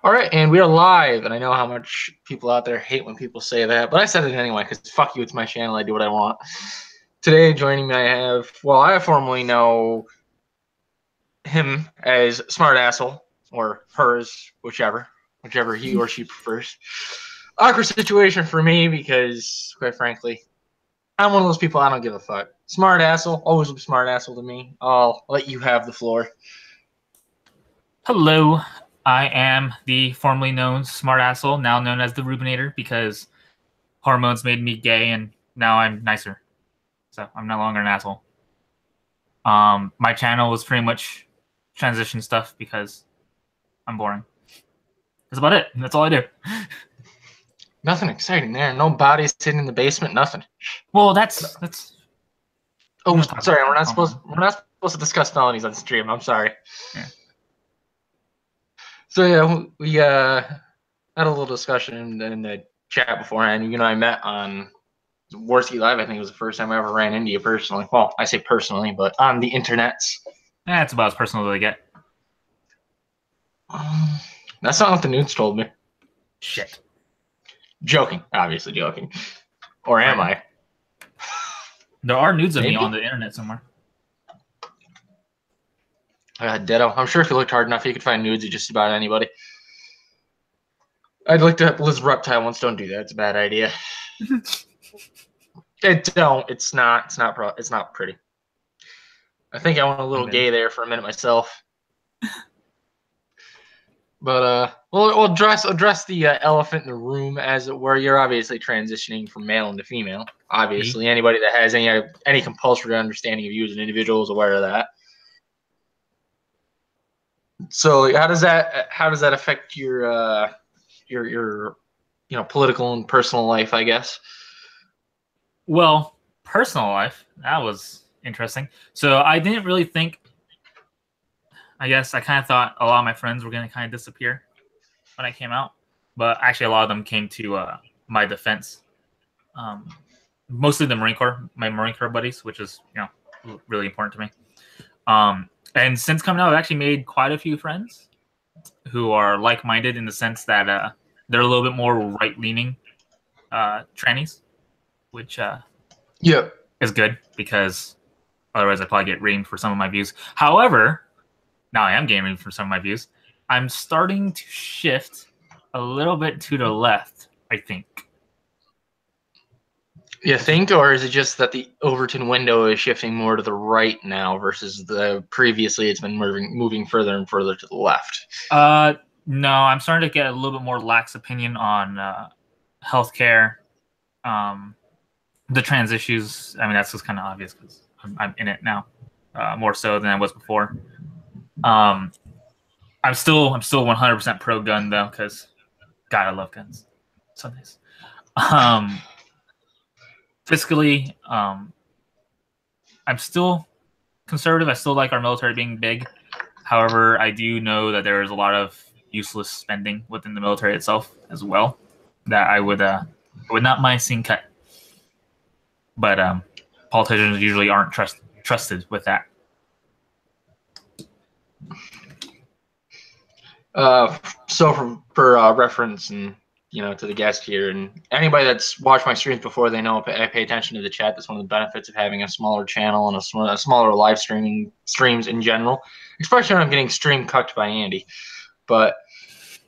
All right, and we are live, and I know how much people out there hate when people say that, but I said it anyway because fuck you, it's my channel, I do what I want. Today, joining me, I formerly know him as Smartasshole, or hers, whichever he or she prefers. Awkward situation for me because, quite frankly, I'm one of those people I don't give a fuck. Smartasshole, always will be Smartasshole to me. I'll let you have the floor. Hello, I am the formerly known Smartasshole, now known as the Rubinator, because hormones made me gay and now I'm nicer. So I'm no longer an asshole. My channel was pretty much transition stuff because I'm boring. That's about it. That's all I do. Nothing exciting there. No bodies sitting in the basement. Nothing. Well, that's. Oh, sorry. We're not supposed to discuss felonies on stream. I'm sorry. Yeah. So yeah, we had a little discussion in the chat beforehand. You and I met on Warsky Live. I think it was the first time I ever ran into you personally. Well, I say personally, but on the internets. That's about as personal as they get. That's not what the nudes told me. Shit. Joking, obviously joking. Or am I? There are nudes of me on the internet somewhere. Ditto. I'm sure if you looked hard enough, you could find nudes of just about anybody. I'd like to have Liz Reptile once. Don't do that. It's a bad idea. Don't. It's not pretty. I think I went a little gay there for a minute myself. But we'll address the elephant in the room, as it were. You're obviously transitioning from male into female. Obviously, anybody that has any compulsory understanding of you as an individual is aware of that. So how does that affect your political and personal life, I guess? Well, personal life, that was interesting. So I didn't really think. I guess I kind of thought a lot of my friends were going to kind of disappear when I came out, but actually a lot of them came to my defense. Mostly the Marine Corps, my Marine Corps buddies, which is really important to me. And since coming out, I've actually made quite a few friends who are like-minded in the sense that they're a little bit more right-leaning trannies, which is good because otherwise I'd probably get reamed for some of my views. However, now I am gaming for some of my views. I'm starting to shift a little bit to the left, I think. You think, or is it just that the Overton window is shifting more to the right now versus the previously it's been moving further and further to the left? No, I'm starting to get a little bit more lax opinion on healthcare, the trans issues. I mean, that's just kind of obvious because I'm in it now, more so than I was before. I'm still 100% pro gun though, because God, I love guns. So nice. Fiscally, I'm still conservative. I still like our military being big. However, I do know that there is a lot of useless spending within the military itself as well that I would not mind seeing cut. But politicians usually aren't trusted with that. So for reference and to the guest here and anybody that's watched my streams before, they know I pay attention to the chat. That's one of the benefits of having a smaller channel and a smaller live streams in general, especially when I'm getting stream cucked by Andy. But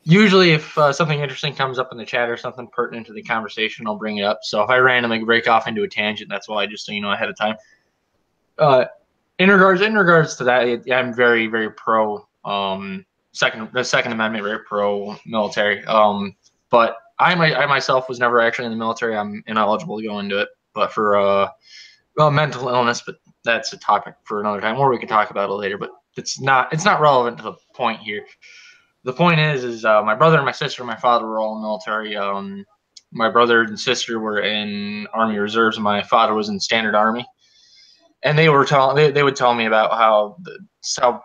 usually if something interesting comes up in the chat or something pertinent to the conversation, I'll bring it up. So if I randomly break off into a tangent, that's why, just so you know ahead of time. In regards to that, I'm very, very pro the Second Amendment, very pro military. But I myself was never actually in the military. I'm ineligible to go into it. But for mental illness, but that's a topic for another time, or we can talk about it later. But it's not relevant to the point here. The point is my brother and my sister and my father were all in the military. My brother and sister were in Army Reserves, and my father was in Standard Army. And they would tell me about how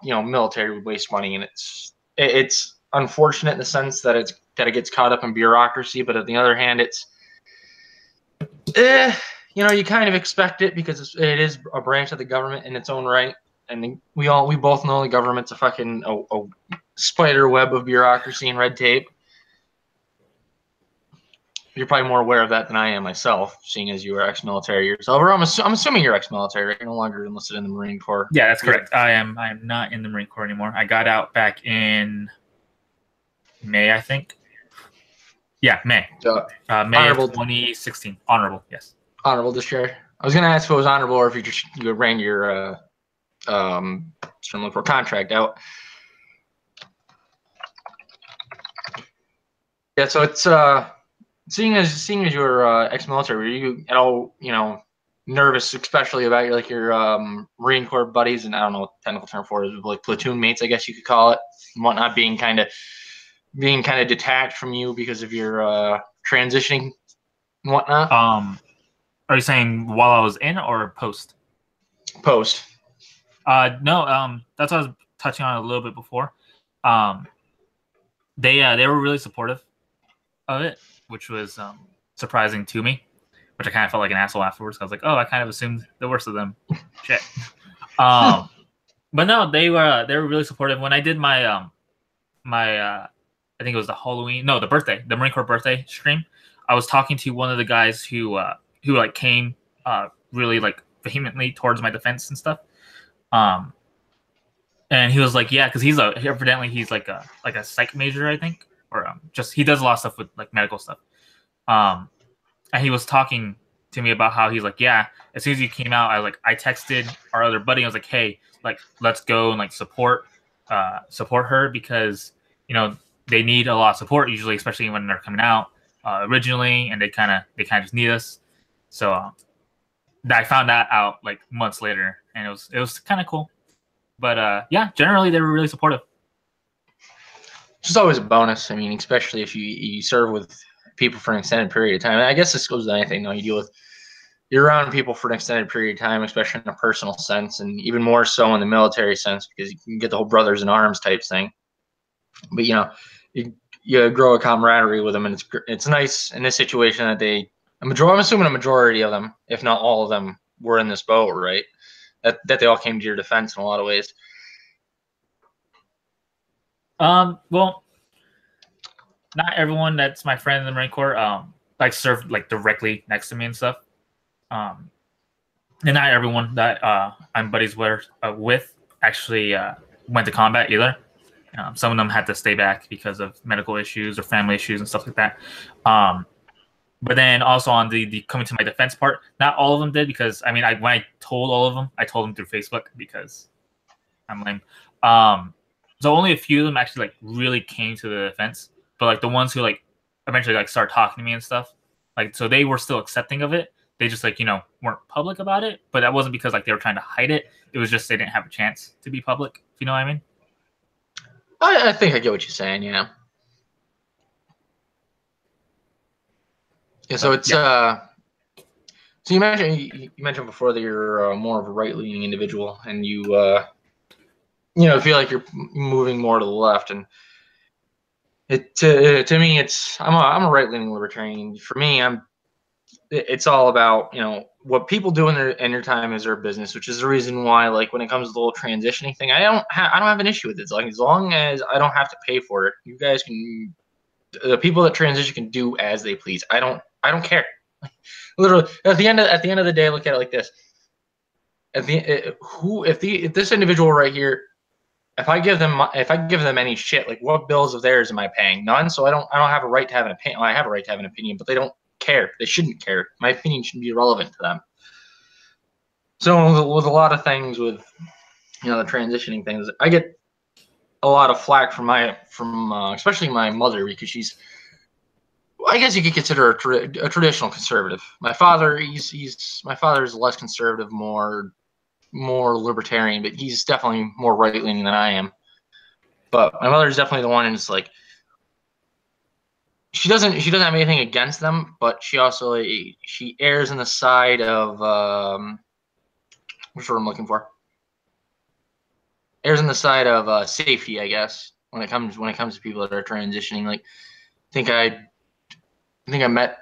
military would waste money, and it's unfortunate in the sense that it gets caught up in bureaucracy, but on the other hand, it's you kind of expect it because it is a branch of the government in its own right, and we both know the government's a fucking spider web of bureaucracy and red tape. You're probably more aware of that than I am myself, seeing as you were ex-military yourself. Or I'm assuming you're ex-military, right? You're no longer enlisted in the Marine Corps. Yeah, that's correct. I am not in the Marine Corps anymore. I got out back in May, I think. Yeah, May. May of 2016. Honorable, yes. Honorable discharge. I was going to ask if it was honorable or if you ran your contract out. Yeah, so it's seeing as you're ex-military, were you at all nervous, especially about your Marine Corps buddies, and I don't know what the technical term for it is, like platoon mates, I guess you could call it, and whatnot, being kind of detached from you because of your transitioning and whatnot? Are you saying while I was in or post? Post. No, that's what I was touching on a little bit before. They were really supportive of it, which was surprising to me, which I kind of felt like an asshole afterwards. I was like, oh, I kind of assumed the worst of them. Shit. But no, they were really supportive. When I did my I think it was the Marine Corps birthday stream, I was talking to one of the guys who like came really like vehemently towards my defense and stuff. And he was like, yeah, because he's like a psych major, I think, or just he does a lot of stuff with like medical stuff. And he was talking to me about how he's like, yeah, as soon as you came out, I texted our other buddy. I was like, hey, like let's go and like support her because they need a lot of support usually, especially when they're coming out originally, and they kind of just need us. So I found that out like months later, and it was kind of cool. But yeah, generally they were really supportive. Which is always a bonus. I mean, especially if you serve with people for an extended period of time. And I guess this goes with anything. You're around people for an extended period of time, especially in a personal sense, and even more so in the military sense because you can get the whole brothers in arms type thing. But you grow a camaraderie with them, and it's nice in this situation that I'm assuming a majority of them, if not all of them, were in this boat, right? That they all came to your defense in a lot of ways. Well, not everyone that's my friend in the Marine Corps like served like directly next to me and stuff. And not everyone that I'm buddies with actually went to combat either. Some of them had to stay back because of medical issues or family issues and stuff like that. But then also on the coming to my defense part, not all of them did because when I told all of them, I told them through Facebook because I'm lame. So only a few of them actually like really came to the defense, but like the ones who like eventually like started talking to me and stuff, like so they were still accepting of it. They just like weren't public about it, but that wasn't because like they were trying to hide it. It was just they didn't have a chance to be public. If you know what I mean? I think I get what you're saying. Yeah. Yeah. So it's So you mentioned before that you're more of a right-leaning individual, and you feel like you're moving more to the left, and to me I'm a right-leaning libertarian. For me, it's all about what people do in their time is their business, which is the reason why like when it comes to the whole transitioning thing, I don't have an issue with it. It's like as long as I don't have to pay for it, you guys can, the people that transition can do as they please. I don't care. Literally, at the end of the day, look at it like this: if this individual right here, if I give them any shit, like what bills of theirs am I paying? None. So I don't have a right to have an opinion. Well, I have a right to have an opinion, but they don't care. They shouldn't care. My opinion should be irrelevant to them. So with a lot of things, with the transitioning things, I get a lot of flack from especially my mother because she's, I guess you could consider a traditional conservative. My father, my father's less conservative, more libertarian, but he's definitely more right leaning than I am. But my mother's definitely the one, and it's like she doesn't have anything against them, but she also she errs on the side of what's what I'm looking for. Errs on the side of safety, I guess, when it comes to people that are transitioning. Like I think I met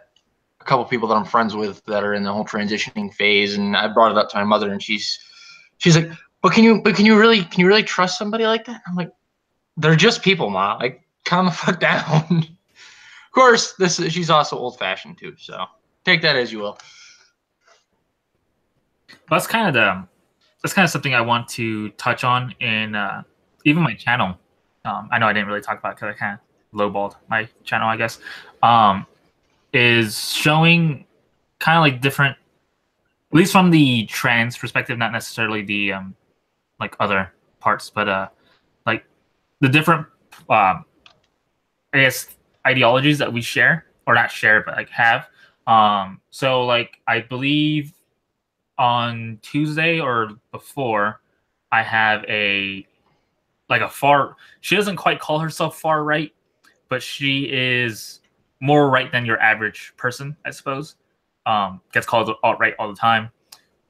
a couple people that I'm friends with that are in the whole transitioning phase, and I brought it up to my mother, and she's like, but can you really trust somebody like that? I'm like, they're just people, Ma. Like, calm the fuck down. Of course, she's also old fashioned too, so take that as you will. That's kind of something I want to touch on in even my channel. I know I didn't really talk about it because I kind of lowballed my channel, I guess. Is showing kind of like different, at least from the trans perspective, not necessarily the like other parts, but like the different I guess ideologies that we share, or not share, but like have. So like I believe on Tuesday or before, I have a far. She doesn't quite call herself far right, but she is more right than your average person, I suppose. Gets called alt right all the time.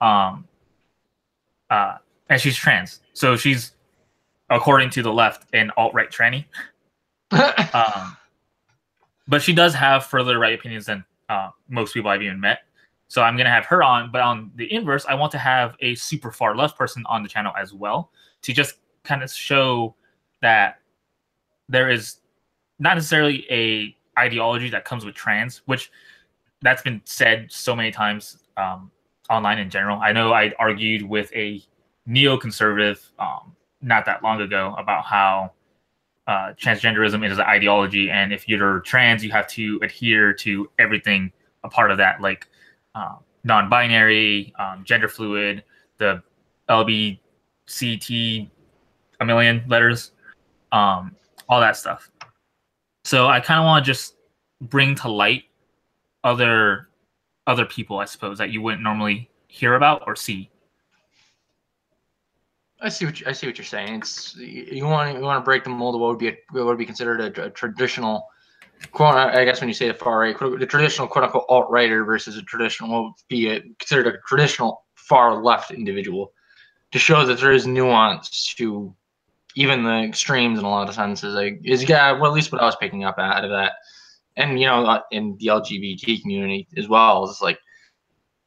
Um, and she's trans, so she's, according to the left, an alt right tranny. But she does have further right opinions than most people I've even met. So I'm gonna have her on, but on the inverse, I want to have a super far left person on the channel as well to just kind of show that there is not necessarily a ideology that comes with trans, which that's been said so many times online in general. I know I argued with a neoconservative not that long ago about how transgenderism is an ideology, and if you're trans, you have to adhere to everything a part of that, like non-binary, gender fluid, the LBCT, a million letters, all that stuff. So I kind of want to just bring to light other people, I suppose, that you wouldn't normally hear about or see. I see what you're saying. It's you want to break the mold of what would be considered a traditional, quote, I guess when you say the far right, the traditional quote unquote alt righter versus a traditional, what would be considered a traditional far left individual, to show that there is nuance to even the extremes in a lot of senses. Like, well, at least what I was picking up out of that, and in the LGBT community as well, it's like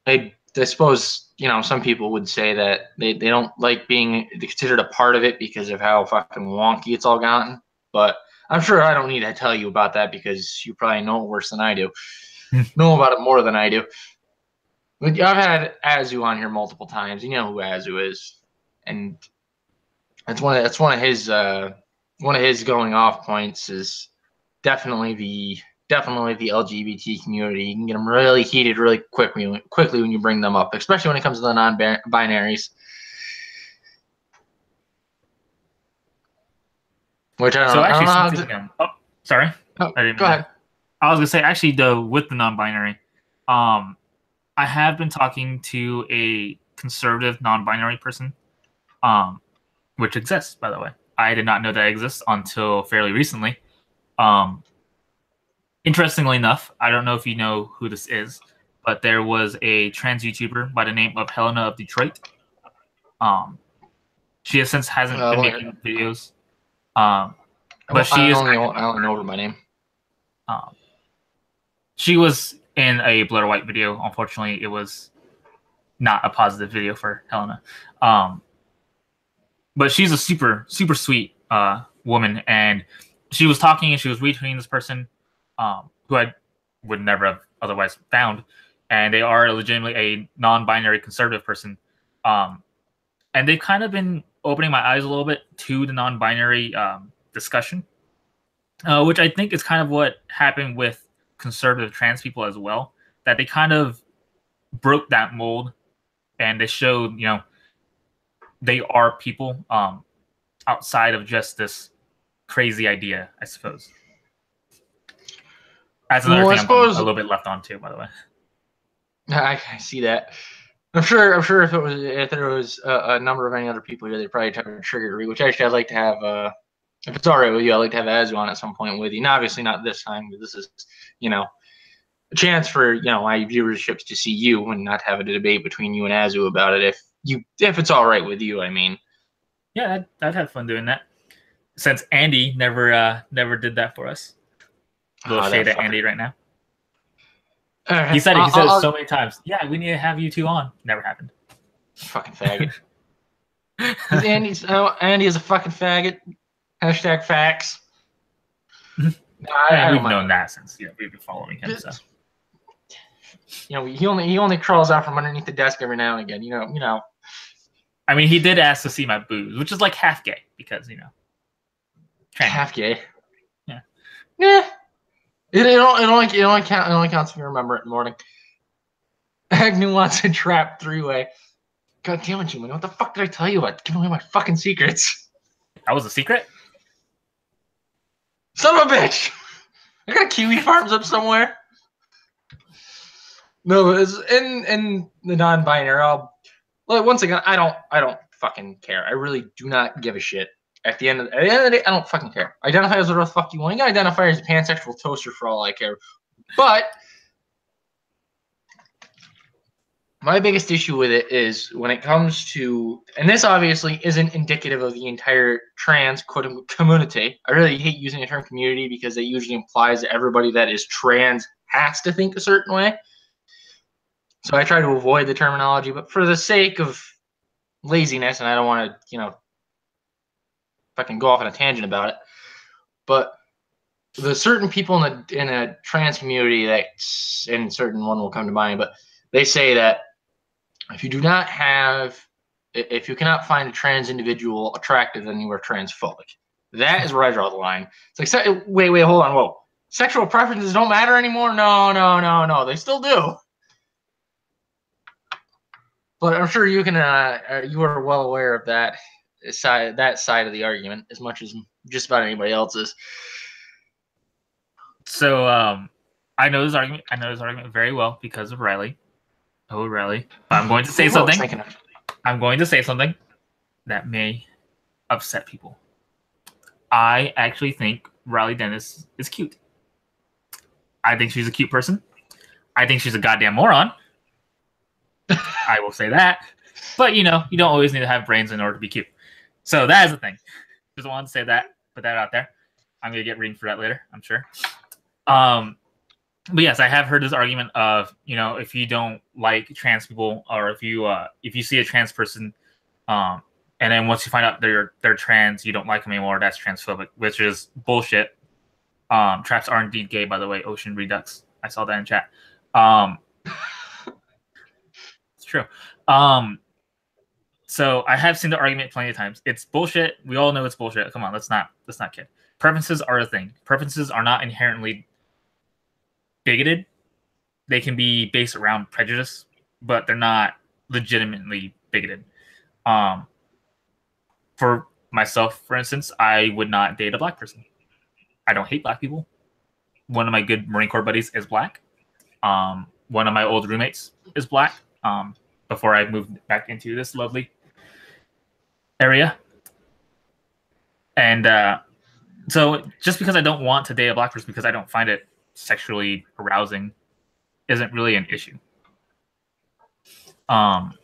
I suppose some people would say that they don't like being considered a part of it because of how fucking wonky it's all gotten. But I'm sure I don't need to tell you about that because you probably know it worse than I do. Know about it more than I do. I've had Azu on here multiple times. You know who Azu is, and that's one of his going off points is definitely the LGBT community. You can get them really heated really quickly when you bring them up, especially when it comes to the non-binaries. Which I don't know. Actually, I don't know sorry. Oh, I didn't go ahead. I was gonna say, actually, though, with the non-binary, I have been talking to a conservative non-binary person, which exists, by the way. I did not know that exists until fairly recently. Interestingly enough, I don't know if you know who this is, but there was a trans YouTuber by the name of Helena of Detroit. She has since hasn't been making videos. But she I only know her by name. She was in a Blair White video. Unfortunately, it was not a positive video for Helena. But she's a super, super sweet woman, and she was talking and she was retweeting this person who I would never have otherwise found, and they are legitimately a non-binary conservative person. And they've kind of been opening my eyes a little bit to the non-binary discussion, which I think is kind of what happened with conservative trans people as well, that they kind of broke that mold and they showed, they are people outside of just this crazy idea, I suppose. That's another thing I'm a little bit left on too, by the way. I see that. I'm sure if there was a number of any other people here, they'd probably try to trigger it, which actually I'd like to have, if it's all right with you, I'd like to have Azu on at some point with you. Now, obviously not this time, but this is, a chance for, my viewerships to see you and not have a debate between you and Azu about it. If it's all right with you, I mean. Yeah, I'd have fun doing that. Since Andy never did that for us. A little shade at Andy right now. He said it so many times. Yeah, we need to have you two on. Never happened. Fucking faggot. Andy is a fucking faggot. Hashtag facts. No, I mean, I don't we've mind. known that since we've been following him. So He only crawls out from underneath the desk every now and again. I mean, he did ask to see my boobs, which is like half gay because tranny. Half gay. Yeah. Yeah. It only counts if you remember it in the morning. Agnew wants a trap three-way. God damn it, Jimmy. What the fuck did I tell you about? Giving away my fucking secrets. That was a secret? Son of a bitch! I got kiwi farms up somewhere. No, it's in the non-binary. Once again, I don't fucking care. I really do not give a shit. At the end of the day, I don't fucking care. Identify as whatever the fuck you want. You can identify as a pansexual toaster for all I care. But my biggest issue with it is when it comes to, and this obviously isn't indicative of the entire trans community. I really hate using the term community because it usually implies that everybody that is trans has to think a certain way. So I try to avoid the terminology, but for the sake of laziness, and I don't want to, fucking go off on a tangent about it, but the certain people in a trans community and certain one will come to mind, but they say that if you cannot find a trans individual attractive, then you are transphobic. That is where I draw the line. It's like, wait, hold on, whoa. Sexual preferences don't matter anymore? No, they still do. But I'm sure you are well aware of that side of the argument as much as just about anybody else is. So I know this argument very well because of Riley. Oh, Riley. I'm going to say something. I'm going to say something that may upset people. I actually think Riley Dennis is cute. I think she's a cute person. I think she's a goddamn moron. I will say that. But, you don't always need to have brains in order to be cute. So that is the thing. Just wanted to say that. Put that out there. I'm going to get reading for that later, I'm sure. But yes, I have heard this argument of, if you don't like trans people, or if you see a trans person, and then once you find out they're trans, you don't like them anymore, that's transphobic, which is bullshit. Traps are indeed gay, by the way. Ocean Redux. I saw that in chat. It's true. So I have seen the argument plenty of times. It's bullshit. We all know it's bullshit. Come on, let's not kid. Preferences are a thing. Preferences are not inherently bigoted. They can be based around prejudice, but they're not legitimately bigoted. For myself, for instance, I would not date a black person. I don't hate black people. One of my good Marine Corps buddies is black. One of my old roommates is black. Before I moved back into this lovely area. And so just because I don't want to date a black person because I don't find it sexually arousing isn't really an issue. And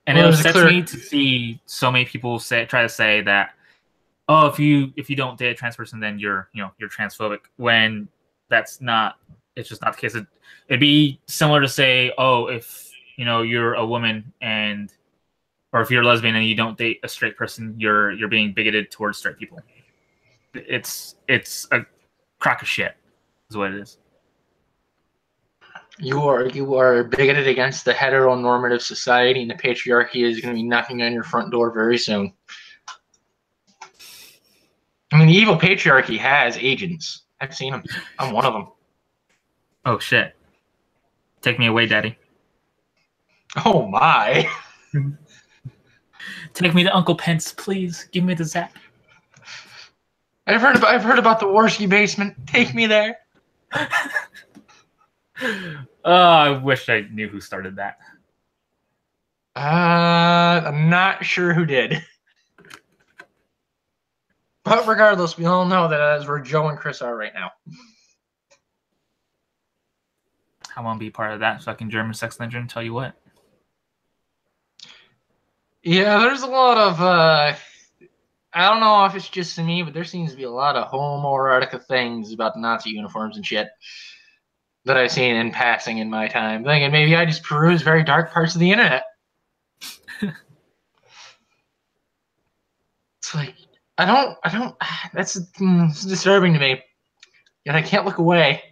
it upsets me to see so many people try to say that, oh, if you don't date a trans person, then you're transphobic, when it's just not the case. It'd be similar to say, oh, if you're a woman or if you're a lesbian and you don't date a straight person, you're being bigoted towards straight people. It's a crock of shit, is what it is. You are bigoted against the heteronormative society, and the patriarchy is going to be knocking on your front door very soon. I mean, the evil patriarchy has agents. I've seen them. I'm one of them. Oh shit! Take me away, Daddy. Oh my! Take me to Uncle Pence, please. Give me the zap. I've heard about the Warski basement. Take me there. I wish I knew who started that. I'm not sure who did. But regardless, we all know that is where Joe and Chris are right now. I want to be part of that fucking German sex dungeon, tell you what. Yeah, there's a lot of, I don't know if it's just me, but there seems to be a lot of homoerotic things about the Nazi uniforms and shit that I've seen in passing in my time. Thinking maybe I just peruse very dark parts of the internet. It's like, I don't. That's it's disturbing to me. Yet I can't look away.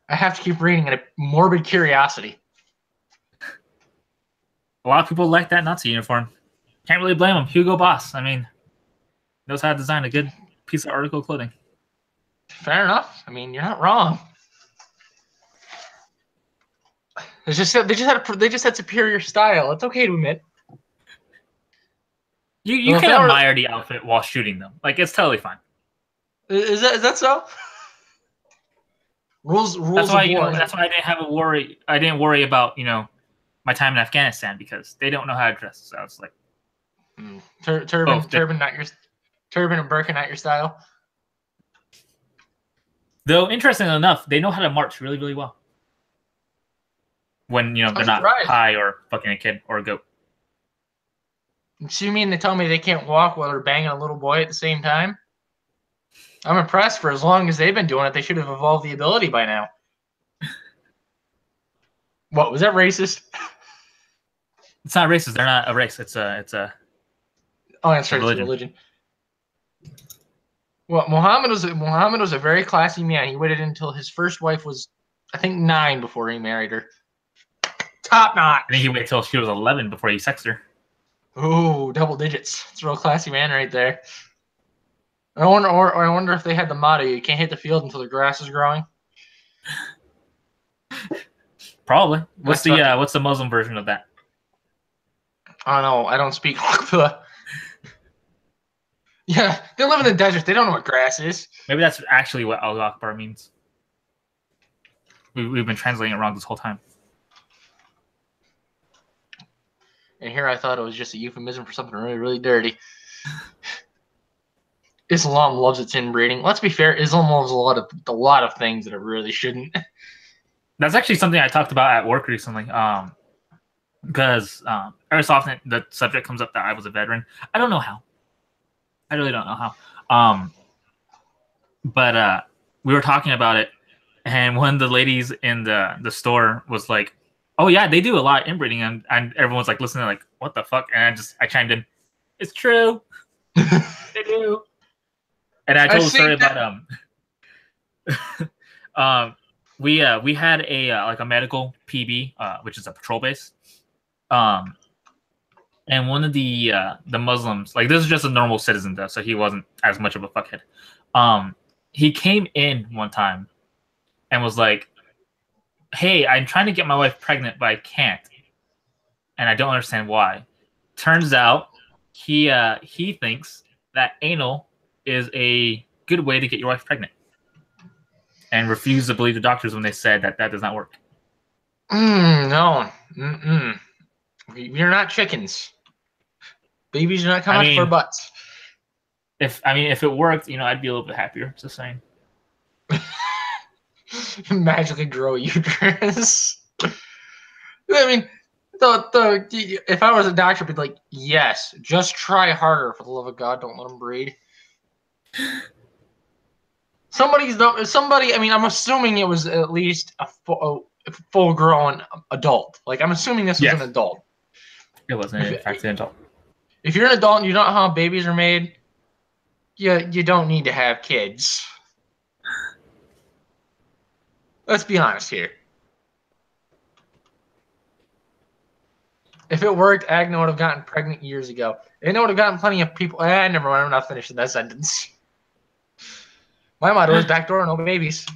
I have to keep reading in a morbid curiosity. A lot of people like that Nazi uniform. Can't really blame him. Hugo Boss. I mean, knows how to design a good piece of article clothing. Fair enough. I mean, you're not wrong. It's just they just had superior style. It's okay to admit. You can admire the outfit while shooting them. Like, it's totally fine. Is that so? Rules That's why of war. that's why I didn't have a worry. I didn't worry about my time in Afghanistan because they don't know how to dress. So it's like turban, not your turban and burqa, not your style. Though interestingly enough, they know how to march really, really well. When they're not high or fucking a kid or a goat. So you mean they tell me they can't walk while they're banging a little boy at the same time? I'm impressed. For as long as they've been doing it, they should have evolved the ability by now. What was that racist? It's not racist. They're not a race. It's a. Oh, that's right. It's a religion. Well, Muhammad was a very classy man. He waited until his first wife was, I think, 9 before he married her. Top notch. I think he waited till she was 11 before he sexed her. Ooh, double digits. It's a real classy man right there. I wonder if they had the motto: "You can't hit the field until the grass is growing." Probably. What's the Muslim version of that? I don't know. I don't speak Akba. Yeah, they live in the desert. They don't know what grass is. Maybe that's actually what Al Akbar means. We've been translating it wrong this whole time. And here I thought it was just a euphemism for something really, really dirty. Islam loves its inbreeding. Let's be fair. Islam loves a lot of things that it really shouldn't. That's actually something I talked about at work recently. Because every so often the subject comes up that I was a veteran. I don't know how. I really don't know how. But we were talking about it, and one of the ladies in the store was like, "Oh yeah, they do a lot of inbreeding," and everyone's like listening, like, "What the fuck?" And I chimed in, "It's true, they do." And I told a story about we had a medical PB, which is a patrol base, and one of the Muslims, like, this is just a normal citizen though, so he wasn't as much of a fuckhead. He came in one time and was like, "Hey, I'm trying to get my wife pregnant, but I can't, and I don't understand why." Turns out he thinks that anal is a good way to get your wife pregnant, and refused to believe the doctors when they said that does not work. No. We're not chickens. Babies do not come out of our butts. If it worked, I'd be a little bit happier. Just saying. Magically grow a uterus. I mean, if I was a doctor, I'd be like, yes, just try harder. For the love of God, don't let them breed. Somebody. I mean, I'm assuming it was at least a full-grown adult. Like, I'm assuming this was an adult. It wasn't, in fact, an adult. If you're an adult and you don't know how babies are made, you don't need to have kids. Let's be honest here. If it worked, Agnew would have gotten pregnant years ago. Agnew would have gotten plenty of people. Never mind. I'm not finishing that sentence. My motto is backdoor, no babies.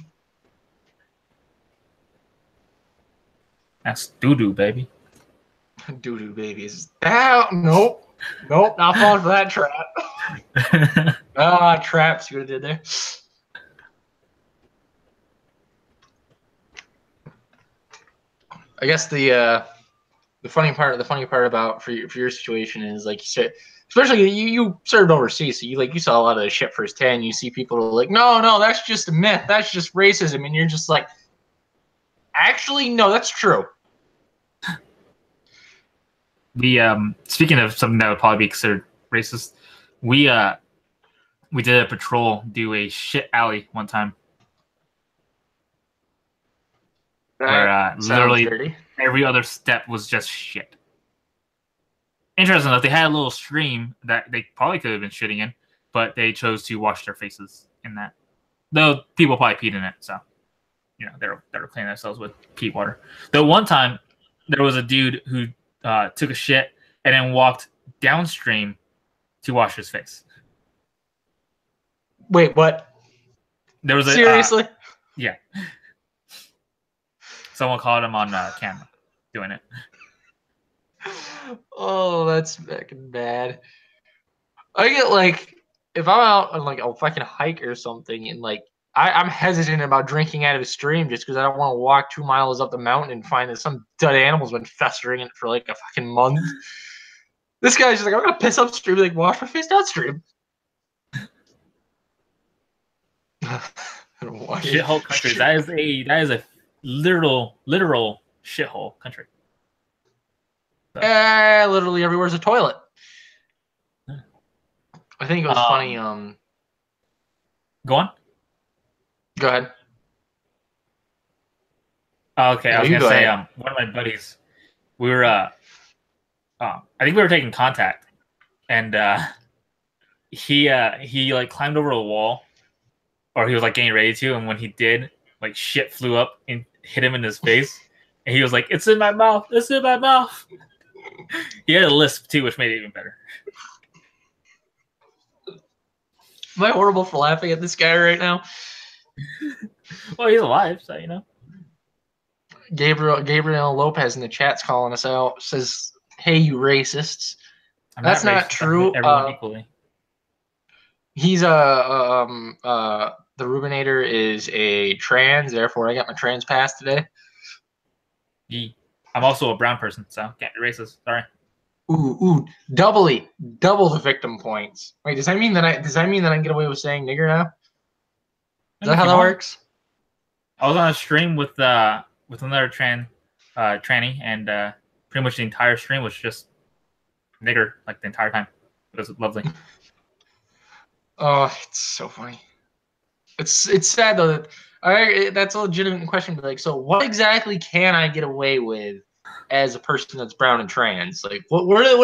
That's doo-doo, baby. Doo-doo babies. Nope. Nope, not falling for that trap. Traps. See what I did there? I guess the funny part about for your situation is, like you said, especially you served overseas, so you saw a lot of the shit firsthand. You see people who are like, no, that's just a myth, that's just racism, and you're just like, actually, no, that's true. Speaking of something that would probably be considered racist, we did a patrol do a shit alley one time. Where literally dirty. Every other step was just shit. Interesting enough, they had a little stream that they probably could have been shitting in, but they chose to wash their faces in that. Though people probably peed in it, so they were cleaning themselves with pee water. The one time there was a dude who took a shit and then walked downstream to wash his face. Wait, what? There was Seriously? Yeah. Someone caught him on camera doing it. Oh, that's fucking bad. I get like if I'm out on like a fucking hike or something, and like I'm hesitant about drinking out of a stream just because I don't want to walk 2 miles up the mountain and find that some dead animal's been festering in it for like a fucking month. This guy's just like, I'm gonna piss upstream, like wash my face downstream. Shithole country. That is a literal shithole country. So. Literally everywhere's a toilet. I think it was funny. Go on. Go ahead. Okay, I was gonna say one of my buddies. We were I think we were taking contact, and he like climbed over a wall, or he was like getting ready to, and when he did, like shit flew up and hit him in his face, and he was like, "It's in my mouth! It's in my mouth!" He had a lisp too, which made it even better. Am I horrible for laughing at this guy right now? Well, he's alive, so you know. Gabriel Lopez in the chat's calling us out. Says, "Hey, you racists." That's not true. Everyone equally. He's the Rubinator is a trans, therefore I got my trans pass today. I'm also a brown person, so can't be racist. Sorry. Ooh, double the victim points. Wait, does that mean that I can get away with saying nigger now? Is that how that works? I was on a stream with another tranny, and pretty much the entire stream was just nigger, like the entire time. It was lovely. Oh, it's so funny. It's sad though that that's a legitimate question. But like, so what exactly can I get away with as a person that's brown and trans? Like, where does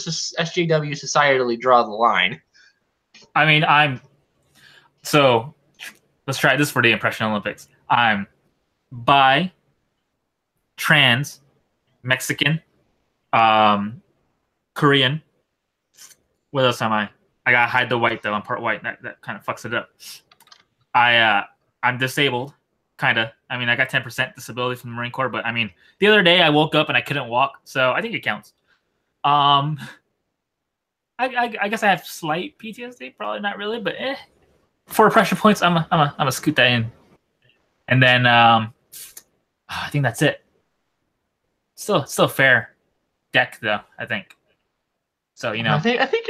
this SJW societally draw the line? I mean, so let's try this for the Impression Olympics. I'm bi, trans, Mexican, Korean. What else am I? I gotta hide the white though. I'm part white. That kind of fucks it up. I'm disabled, kinda. I mean, I got 10% disability from the Marine Corps, but I mean, the other day I woke up and I couldn't walk, so I think it counts. I guess I have slight PTSD, probably not really, but for pressure points, I'm a scoot that in, and then I think that's it. Still fair deck though, I think. So you know, I think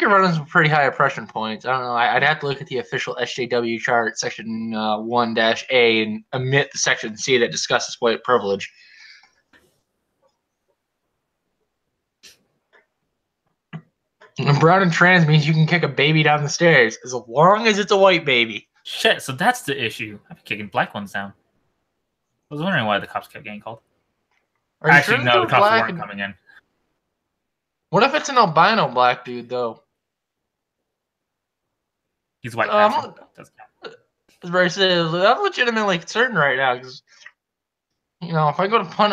you're running some pretty high oppression points. I don't know. I'd have to look at the official SJW chart, section 1-A, and omit the section C that discusses white privilege. And brown and trans means you can kick a baby down the stairs as long as it's a white baby. Shit, so that's the issue. I've been kicking black ones down. I was wondering why the cops kept getting called. Actually, no, the cops weren't coming in. What if it's an albino black dude, though? He's white. I'm legitimately concerned right now because, you know, if I go to punt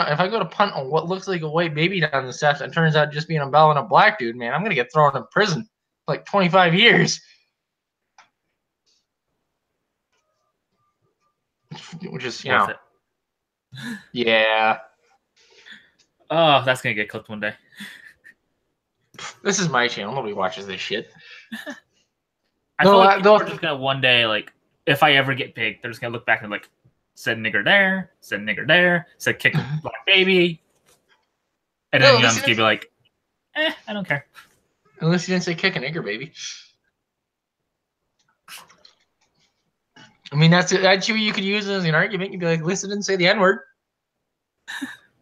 on what looks like a white baby down the steps and turns out just being a albino black dude, man, I'm gonna get thrown in prison for like 25 years. Which is, you know, yeah. Oh, that's gonna get clipped one day. This is my channel. Nobody watches this shit. I feel like people are just gonna one day, like, if I ever get big, they're just gonna look back and like, said nigger there, said kick a black baby, and then I'm just gonna be like, I don't care. Unless you didn't say kick a nigger baby. I mean, that's what you could use as an argument. You'd be like, listen, didn't say the N-word.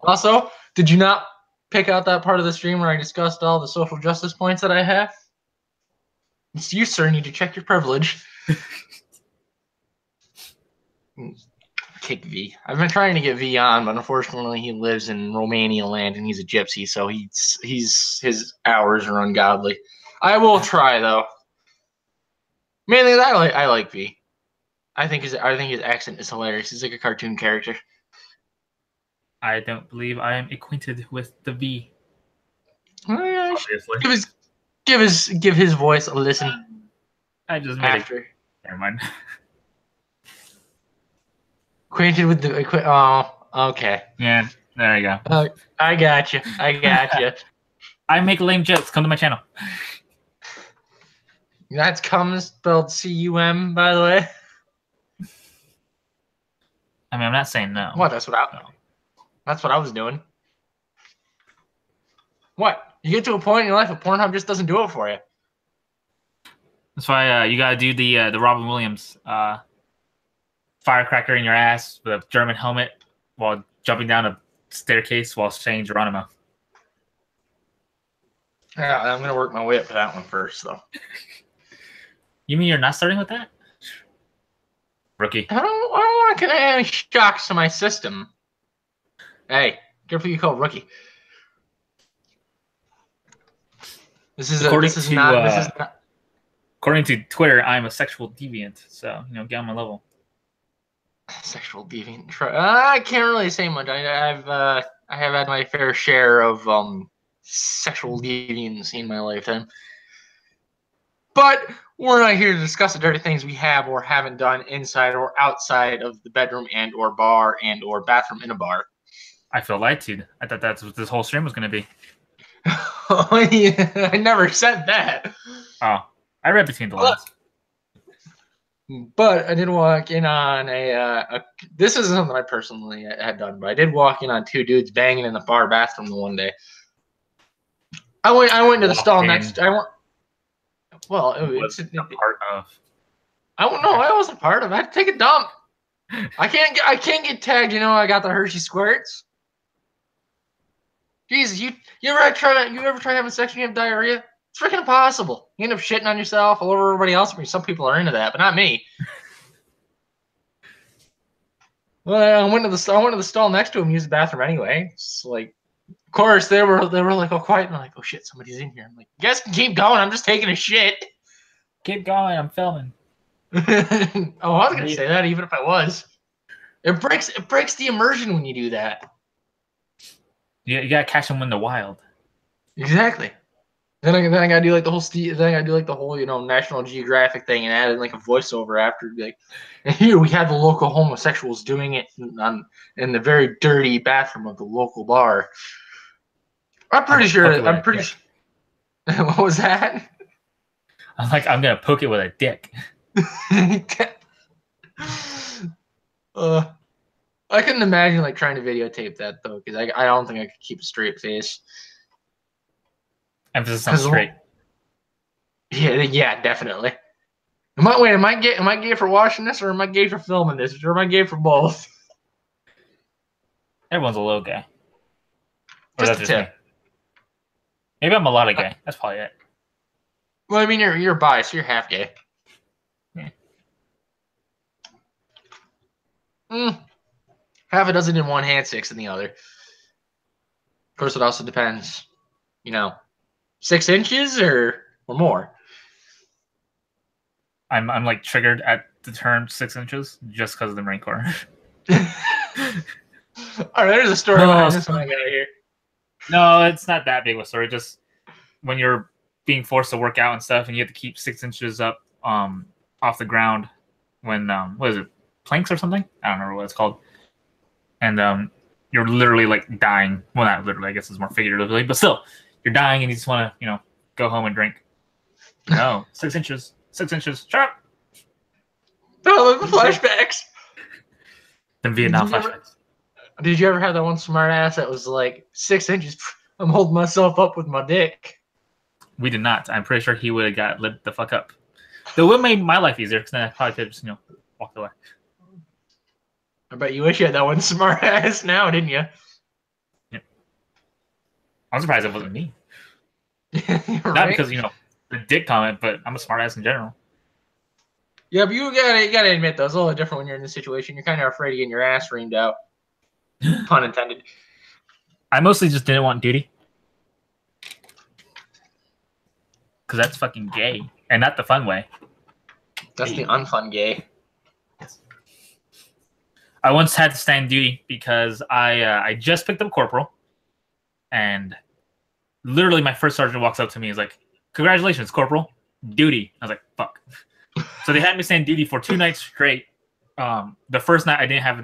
Also, did you not pick out that part of the stream where I discussed all the social justice points that I have? It's you, sir. Need to check your privilege. Kick V. I've been trying to get V on, but unfortunately he lives in Romania land and he's a gypsy, so his hours are ungodly. I will try though. Mainly, I like V. I think his accent is hilarious. He's like a cartoon character. I don't believe I am acquainted with the V. Obviously, Obviously. give his voice a listen. I just made After. it. Never mind. Acquainted with the oh, okay. Yeah, there you go. I got you. I got you. I make lame jokes. Come to my channel. That's cum spelled C-U-M, by the way. I mean, I'm not saying no. What? That's what I was doing. What? You get to a point in your life where Pornhub just doesn't do it for you. That's why you gotta do the Robin Williams firecracker in your ass with a German helmet while jumping down a staircase while saying Geronimo. Yeah, I'm gonna work my way up to that one first, though. You mean you're not starting with that? Rookie. I don't want to get any shocks to my system. Hey, careful you call rookie. This is not. According to Twitter, I'm a sexual deviant, so get on my level. Sexual deviant. I can't really say much. I have had my fair share of sexual deviance in my lifetime. But we're not here to discuss the dirty things we have or haven't done inside or outside of the bedroom and or bar and or bathroom in a bar. I feel lied to. I thought that's what this whole stream was going to be. I never said that. Oh, I read between the lines. But I did walk in on this isn't something I personally had done, but I did walk in on two dudes banging in the bar bathroom the one day. I went to the stall next. Well, it's a part of. I wasn't part of it. I had to take a dump. I can't get tagged. I got the Hershey squirts. Jesus, you ever try having sex when you have diarrhea? It's freaking impossible. You end up shitting on yourself all over everybody else. I mean, some people are into that, but not me. Well, I went to the stall next to him, use the bathroom anyway. It's like, of course, they were like all quiet, and I'm like, oh shit, somebody's in here. I'm like, you guys can keep going. I'm just taking a shit. Keep going. I'm filming. Oh, I was gonna say that even if I was. It breaks the immersion when you do that. You gotta catch them in the wild. Exactly. Then I gotta do like the whole National Geographic thing and add in like a voiceover after, like, and here we have the local homosexuals doing it in the very dirty bathroom of the local bar. I'm pretty sure. What was that? I'm like, I'm gonna poke it with a dick. I couldn't imagine like trying to videotape that though, because I don't think I could keep a straight face. Emphasis on straight. Yeah, definitely. Am I gay for watching this, or am I gay for filming this, or am I gay for both? Everyone's a little gay. Just a tip. Maybe I'm a lot of gay. That's probably it. Well, I mean, you're bi, so you're half gay. Yeah. Half a dozen in one hand, 6 in the other. Of course, it also depends. 6 inches or more. I'm like triggered at the term 6 inches just because of the Marine Corps. All right, there's a story behind this one I got here. No, it's not that big of a story. Just when you're being forced to work out and stuff, and you have to keep 6 inches up off the ground when what is it, planks or something? I don't remember what it's called. And you're literally like dying. Well, not literally. I guess it's more figuratively, but still, you're dying, and you just want to go home and drink. No, 6 inches. 6 inches. Shut up. Oh, the flashbacks. The Vietnam flashbacks. Did you ever have that one smart ass that was like 6 inches? I'm holding myself up with my dick. We did not. I'm pretty sure he would have got lit the fuck up. Though it made my life easier because then I probably could have just walked away. I bet you wish you had that one smart ass now, didn't you? Yeah. I'm surprised it wasn't me. Not right? Because the dick comment, but I'm a smart ass in general. Yeah, but you gotta admit though, it's a little different when you're in this situation. You're kind of afraid of getting your ass reamed out. Pun intended. I mostly just didn't want duty. because that's fucking gay, and not the fun way. That's the unfun gay. I once had to stand duty because I just picked up corporal, and literally my first sergeant walks up to me and is like, "Congratulations, corporal, duty." I was like, "Fuck." So they had me stand duty for 2 nights straight. The first night I didn't have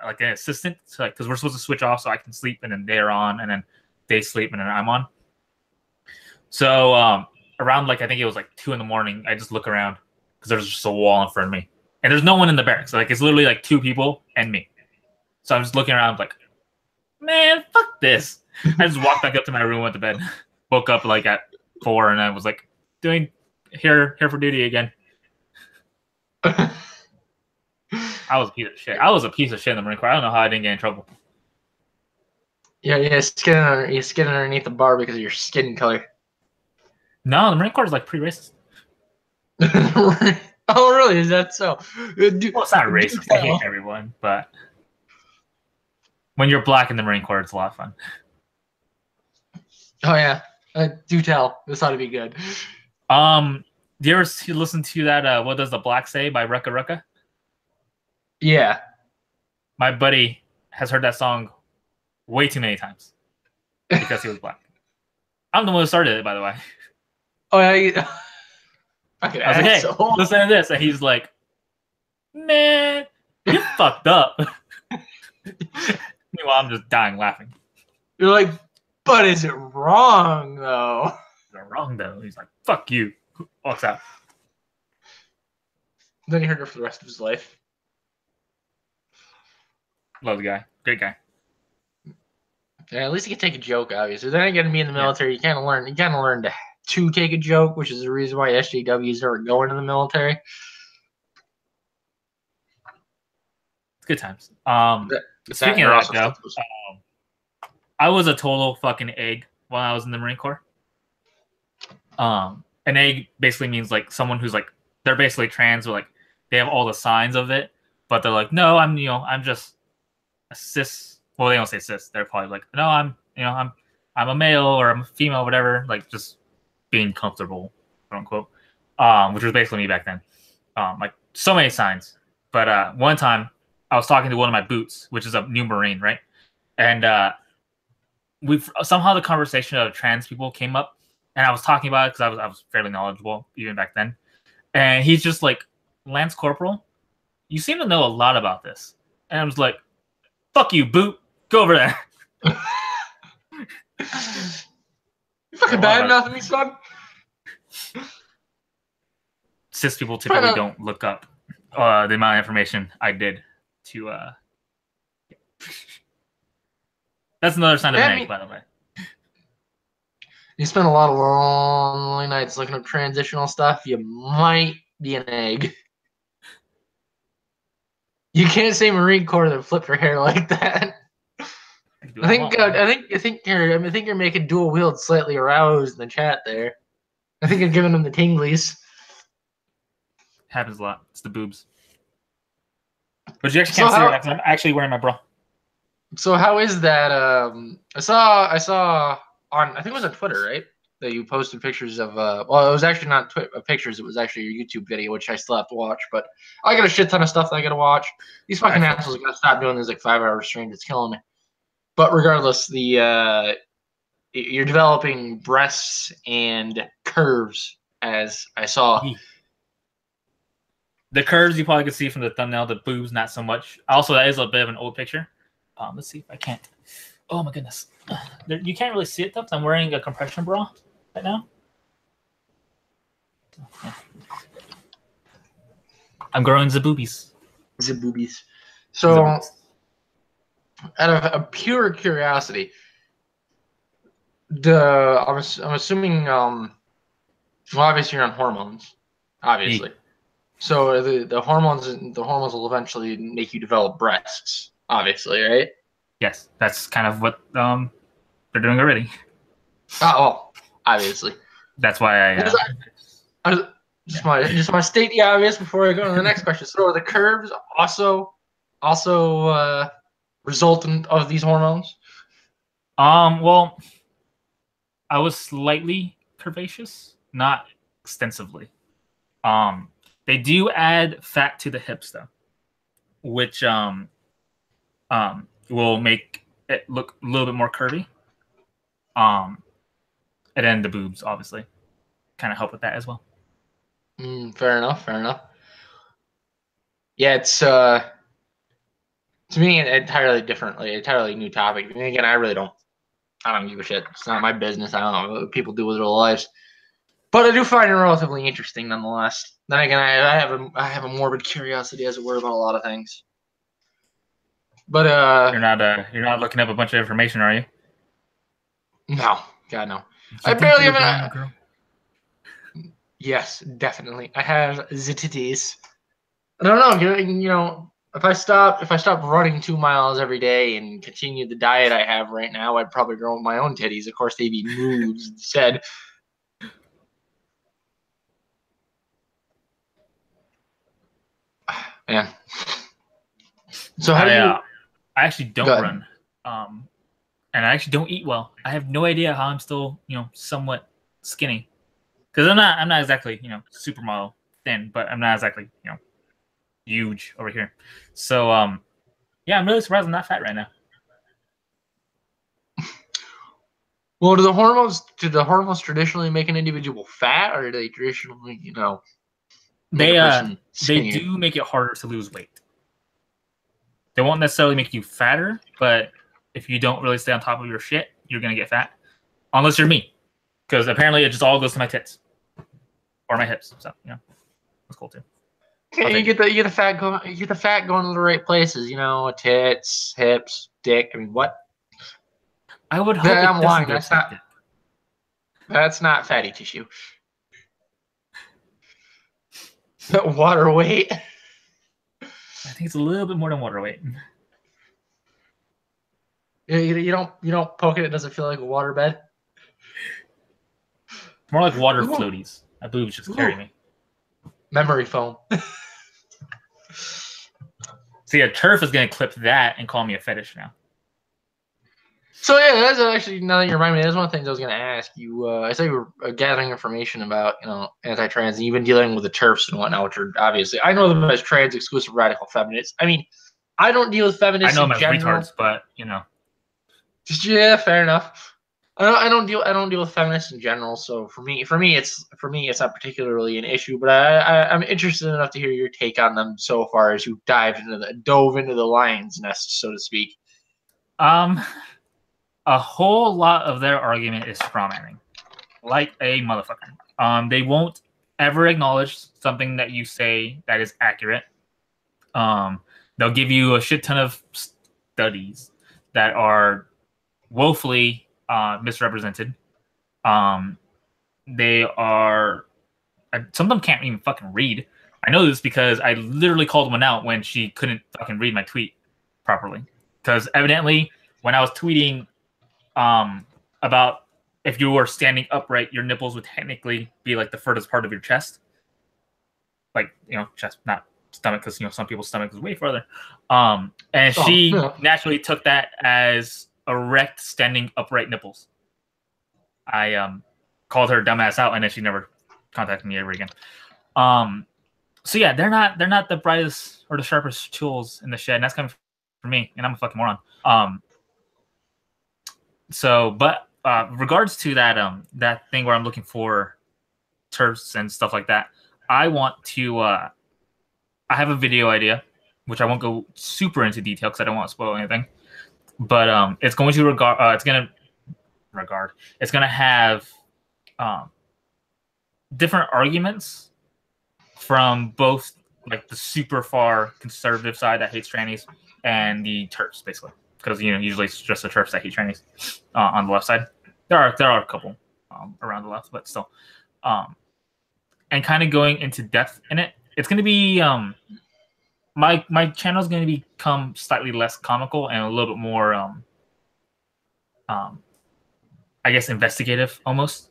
like an assistant, so like because we're supposed to switch off so I can sleep and then they're on and then they sleep and then I'm on. So around like I think it was like 2 a.m, I just look around because there's just a wall in front of me and there's no one in the barracks. Like it's literally like 2 people and me. So I'm just looking around like, man, fuck this. I just walked back up to my room, went to bed, woke up like at 4 and I was like doing here for duty again. I was a piece of shit. I was a piece of shit in the Marine Corps. I don't know how I didn't get in trouble. Yeah, you're skidding underneath the bar because of your skin color. No, the Marine Corps is like pretty racist. Oh, really? Is that so? Well, it's not racist. I hate everyone, but when you're black in the Marine Corps, it's a lot of fun. Oh yeah, do tell. This ought to be good. Do you ever listen to that? What Does the Black Say by Rucka Rucka? Yeah. My buddy has heard that song way too many times because he was black. I'm the one who started it, by the way. Oh yeah. I was like, hey, listen to this, and he's like, man, you fucked up. Meanwhile, I'm just dying laughing. You're like, but is it wrong though? Is it wrong though? He's like, fuck you. Walks out. Then he heard it for the rest of his life. Love the guy. Great guy. Yeah, at least he can take a joke, obviously. Then again, to be in the military, you kind of learn to take a joke, which is the reason why SJWs are going to the military. It's good times. Speaking of that, though, I was a total fucking egg while I was in the Marine Corps. An egg basically means like someone who's like they're basically trans, or like they have all the signs of it, but they're like, no, I'm just a cis. Well, they don't say cis. They're probably like, no, I'm a male or I'm a female, whatever. Like just being comfortable, quote unquote. Which was basically me back then. Like so many signs. But one time I was talking to one of my boots, which is a new Marine, right? And we've somehow the conversation of trans people came up, and I was talking about it because I was fairly knowledgeable even back then. And he's just like, Lance Corporal, you seem to know a lot about this. And I was like, fuck you, boot. Go over there. You fucking bad enough me, son. Cis people typically don't look up the amount of information I did to. That's another sign of an egg, by the way. You spend a lot of lonely nights looking up transitional stuff. You might be an egg. You can't say Marine Corps then flip your hair like that. I think you're making dual wield slightly aroused in the chat there. I think you're giving them the tinglies. Happens a lot. It's the boobs. But you actually can't see it because I'm actually wearing my bra. So how is that? I saw on, I think it was on Twitter, right? That you posted pictures of well, it was actually not pictures, it was actually your YouTube video, which I still have to watch, but I got a shit ton of stuff that I gotta watch. These fucking assholes are gonna stop doing these like 5-hour streams. It's killing me. But regardless, you're developing breasts and curves, as I saw. The curves you probably could see from the thumbnail, the boobs not so much. Also, that is a bit of an old picture. Let's see if I can't. Oh my goodness. You can't really see it though, because I'm wearing a compression bra right now. I'm growing the boobies. The boobies. So, out of a pure curiosity, I'm assuming, well, obviously you're on hormones, obviously. So the hormones will eventually make you develop breasts, obviously, right? Yes, that's kind of what they're doing already. Oh, well, obviously. That's why I just want to state the obvious before I go to the next question. So are the curves also resultant of these hormones? Well, I was slightly curvaceous not extensively. They do add fat to the hips though, which will make it look a little bit more curvy. And then the boobs obviously kind of help with that as well. Fair enough. Fair enough. Yeah, it's to me an entirely different, like, entirely new topic. And again, I don't give a shit. It's not my business. I don't know what people do with their lives. But I do find it relatively interesting nonetheless. Then again, I have a morbid curiosity, as it were, about a lot of things. But You're not looking up a bunch of information, are you? no, God no. You I think barely you're have a girl? Yes, definitely. I have the titties. I don't know. You know, if I stopped running 2 miles every day and continued the diet I have right now, I'd probably grow my own titties. Of course, they'd be moves instead. Man. So how do you? I actually don't Good. run, and I actually don't eat well. I have no idea how I'm still, somewhat skinny, because I'm not exactly, supermodel thin, but I'm not exactly, huge over here. So, yeah, I'm really surprised I'm not fat right now. Well, do the hormones traditionally make an individual fat, or do they traditionally, make a person They skinnier? do make it harder to lose weight. They won't necessarily make you fatter, but if you don't really stay on top of your shit, you're gonna get fat, unless you're me, because apparently it just all goes to my tits or my hips. So that's cool too. Okay, you get the fat going. You get the fat going to the right places. Tits, hips, dick. I mean, what? I would hope I'm it doesn't lying. go to my dick. That's not fatty tissue. Water weight. I think it's a little bit more than water weight. You don't poke it. It doesn't feel like a water bed. More like water Ooh. floaties. My boobs just carry me. Memory foam. See, a turf is gonna clip that and call me a fetish now. So yeah, that's actually, now that you remind me, that's one of the things I was going to ask you. I said you were gathering information about anti-trans, and you've been dealing with the turfs and whatnot, which are obviously, I know them as trans exclusive radical feminists. I mean, I don't deal with I feminists know in them as general. retards, but Yeah, fair enough. I don't deal with feminists in general, so for me it's not particularly an issue. But I'm interested enough to hear your take on them so far as you dove into the lion's nest, so to speak. A whole lot of their argument is strawmanning, like a motherfucker. They won't ever acknowledge something that you say that is accurate. They'll give you a shit ton of studies that are woefully misrepresented. They are some of them can't even fucking read. I know this because I literally called one out when she couldn't fucking read my tweet properly. Because evidently, when I was tweeting about if you were standing upright, your nipples would technically be like the furthest part of your chest. Like, chest, not stomach, because some people's stomach is way further. And she naturally took that as erect, standing upright nipples. I called her dumbass out, and then she never contacted me ever again. So yeah, they're not the brightest or the sharpest tools in the shed, and that's coming from me, and I'm a fucking moron. But regards to that thing where I'm looking for turfs and stuff like that, I want to. I have a video idea, which I won't go super into detail because I don't want to spoil anything. But it's going to It's going to have different arguments from both, like, the super far conservative side that hates trannies and the turfs, basically. Because usually it's just the turfs that hate trannies on the left side. There are a couple around the left, but still. And kind of going into depth in it. It's going to be my channel is going to become slightly less comical and a little bit more I guess investigative almost.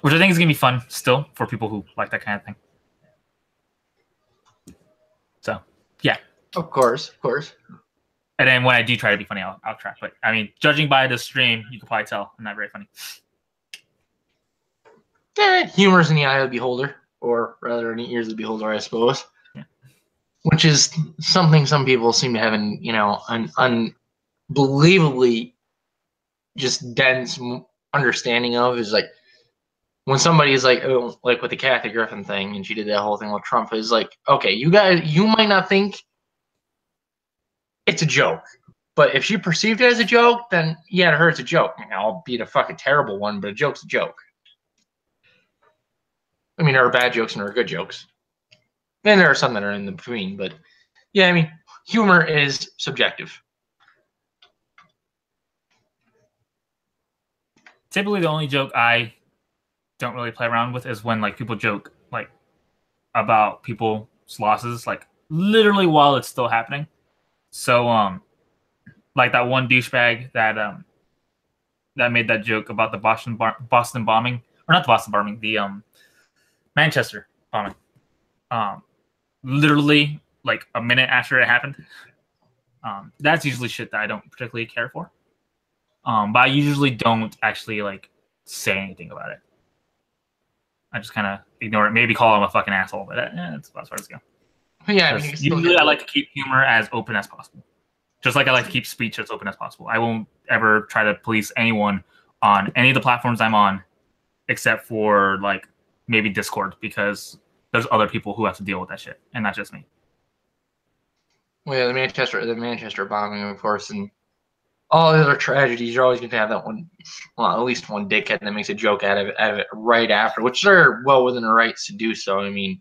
Which I think is going to be fun still for people who like that kind of thing. So, yeah. Of course. And then when I do try to be funny, I'll try. But I mean, judging by the stream, you can probably tell I'm not very funny. humor's in the eye of the beholder, or rather in the ears of the beholder, I suppose. Yeah. Which is something some people seem to have an unbelievably just dense understanding of, is like when somebody is like, oh, like with the Kathy Griffin thing, and she did that whole thing with Trump, is like, okay, you guys, you might not think it's a joke, but if she perceived it as a joke, then yeah, to her it's a joke. Albeit a fucking terrible one, but a joke's a joke. I mean, there are bad jokes and there are good jokes. And there are some that are in the between, but yeah, I mean, humor is subjective. Typically, the only joke I don't really play around with is when like people joke like about people's losses, like literally while it's still happening. So like that one douchebag that made that joke about the Boston bombing, or not the Boston bombing, the Manchester bombing. Literally like a minute after it happened. That's usually shit that I don't particularly care for. But I usually don't actually like say anything about it. I just kind of ignore it. Maybe call him a fucking asshole, but that's about as far as it goes. Yeah, I mean, usually I like to keep humor as open as possible. Just like I like to keep speech as open as possible. I won't ever try to police anyone on any of the platforms I'm on, except for like maybe Discord, because there's other people who have to deal with that shit, and not just me. Well, yeah, the Manchester bombing, of course, and all the other tragedies. You're always going to have that one, well, at least one dickhead that makes a joke out of it right after, which they're well within their rights to do so. I mean,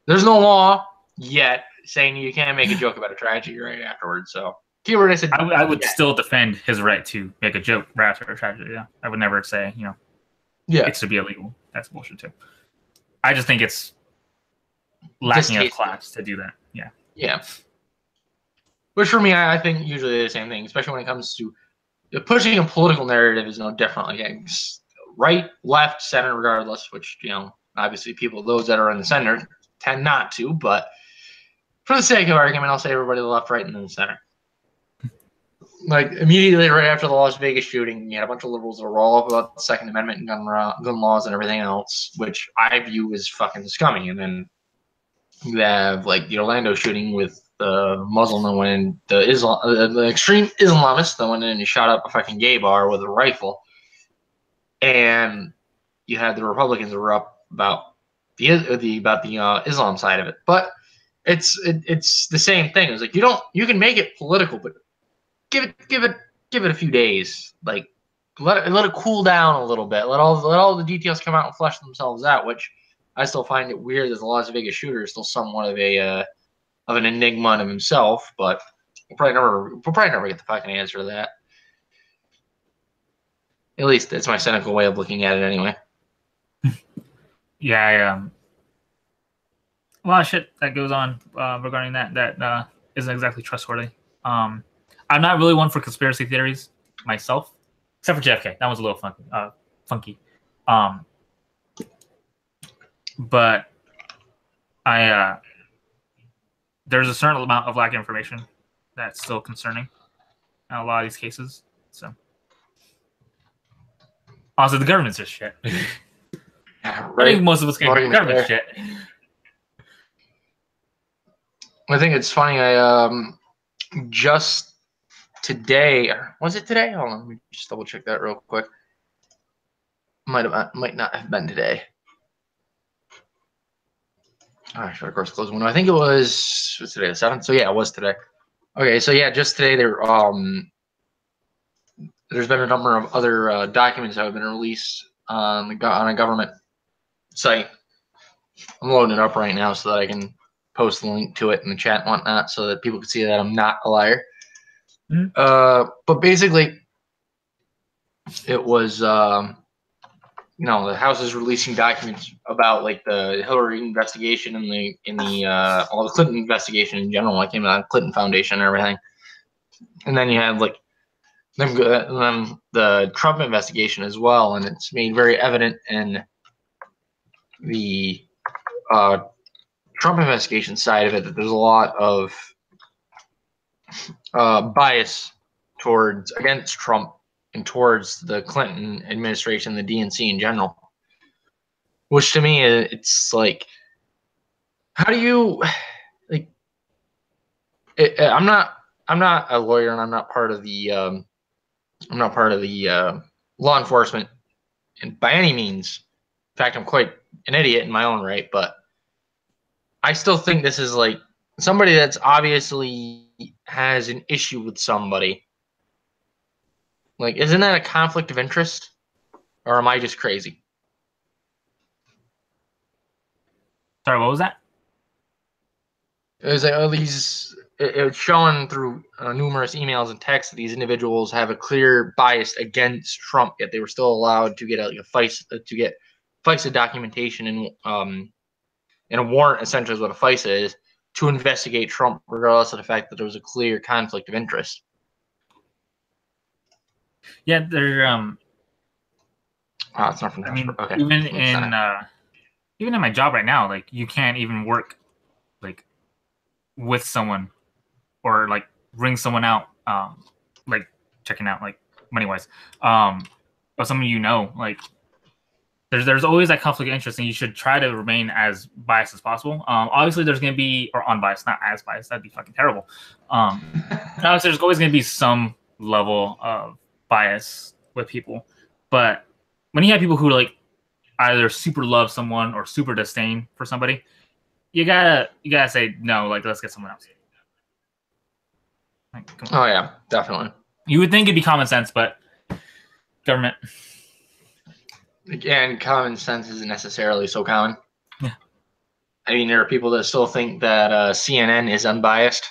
there's no law yet saying you can't make a joke about a tragedy right afterwards. So, keyword I said, I would still defend his right to make a joke right after a tragedy. Yeah, I would never say it should be illegal. That's bullshit too. I just think it's lacking of class to do that. Yeah. Yeah. Which for me, I think usually the same thing, especially when it comes to pushing a political narrative is no different. Like right, left, center, regardless. Which obviously those that are in the center tend not to. But for the sake of argument, I'll say everybody to the left, right, and then the center. Like immediately right after the Las Vegas shooting, you had a bunch of liberals that were all up about the Second Amendment and gun laws and everything else, which I view as fucking scummy. And then you have like the Orlando shooting with the Muslim that went in, the extreme Islamist that went in and shot up a fucking gay bar with a rifle, and you had the Republicans that were up about the Islam side of it. But it's the same thing. It's like you can make it political, but give it a few days. Like let it cool down a little bit. Let all the details come out and flesh themselves out. Which I still find it weird that the Las Vegas shooter is still somewhat of an enigma in himself. But we'll probably never get the fucking answer to that. At least that's my cynical way of looking at it, anyway. Yeah, a lot of shit that goes on regarding that isn't exactly trustworthy. I'm not really one for conspiracy theories myself, except for JFK. That was a little funky. But there's a certain amount of lack of information that's still concerning in a lot of these cases. So, also the government's just shit. Yeah, right. I think most of us can agree government shit. I think it's funny. I just today, was it today? Hold on, let me just double check that real quick. Might not have been today. I should of course close the window. I think it was today the 7th. So yeah, it was today. Okay, so yeah, just today there's been a number of other documents that have been released on a government site. I'm loading it up right now so that I can post the link to it in the chat and whatnot so that people can see that I'm not a liar. Mm-hmm. But basically, it was, the House is releasing documents about like the Hillary investigation and the Clinton investigation in general, like the Clinton Foundation and everything. And then you have like them the Trump investigation as well, and it's made very evident in the Trump investigation side of it that there's a lot of bias against Trump and towards the Clinton administration, the DNC in general. which to me it's like, how do you like? I'm not a lawyer, and I'm not part of the law enforcement, and by any means. In fact, I'm quite an idiot in my own right, but I still think this is like somebody that's obviously has an issue with somebody. Like, isn't that a conflict of interest, or am I just crazy? Sorry, what was that? It was like, oh, it's showing through numerous emails and texts that these individuals have a clear bias against Trump, yet they were still allowed to get a FISA documentation and a warrant, essentially is what a FISA is, to investigate Trump, regardless of the fact that there was a clear conflict of interest. Yeah, they're Oh, it's not from. I mean, Okay. even in my job right now, like you can't even work like with someone or like ring someone out, like checking out like money wise, or someone like there's always that conflict of interest, and you should try to remain as biased as possible. Obviously, there's going to be or unbiased, not as biased. That'd be fucking terrible. Obviously, there's always going to be some level of bias with people, but when you have people who like either super love someone or super disdain for somebody, you gotta say no. Like, let's get someone else. Like, oh yeah, definitely. You would think it'd be common sense, but government. And common sense isn't necessarily so common. Yeah. I mean, there are people that still think that CNN is unbiased,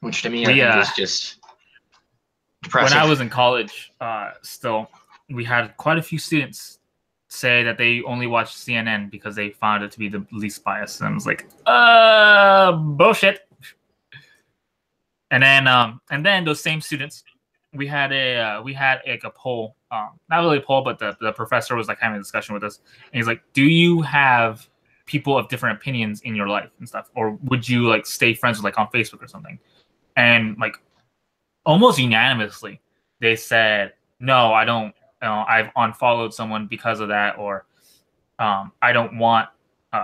which to me I think is just depressing. When I was in college, still, we had quite a few students say that they only watched CNN because they found it to be the least biased. And I was like, bullshit. And then those same students, we had like a poll, not really a poll, but the professor was like having a discussion with us, and he's like, do you have people of different opinions in your life and stuff, or would you like stay friends with like on Facebook or something? And like almost unanimously, they said, no, I don't. I've unfollowed someone because of that, or I don't want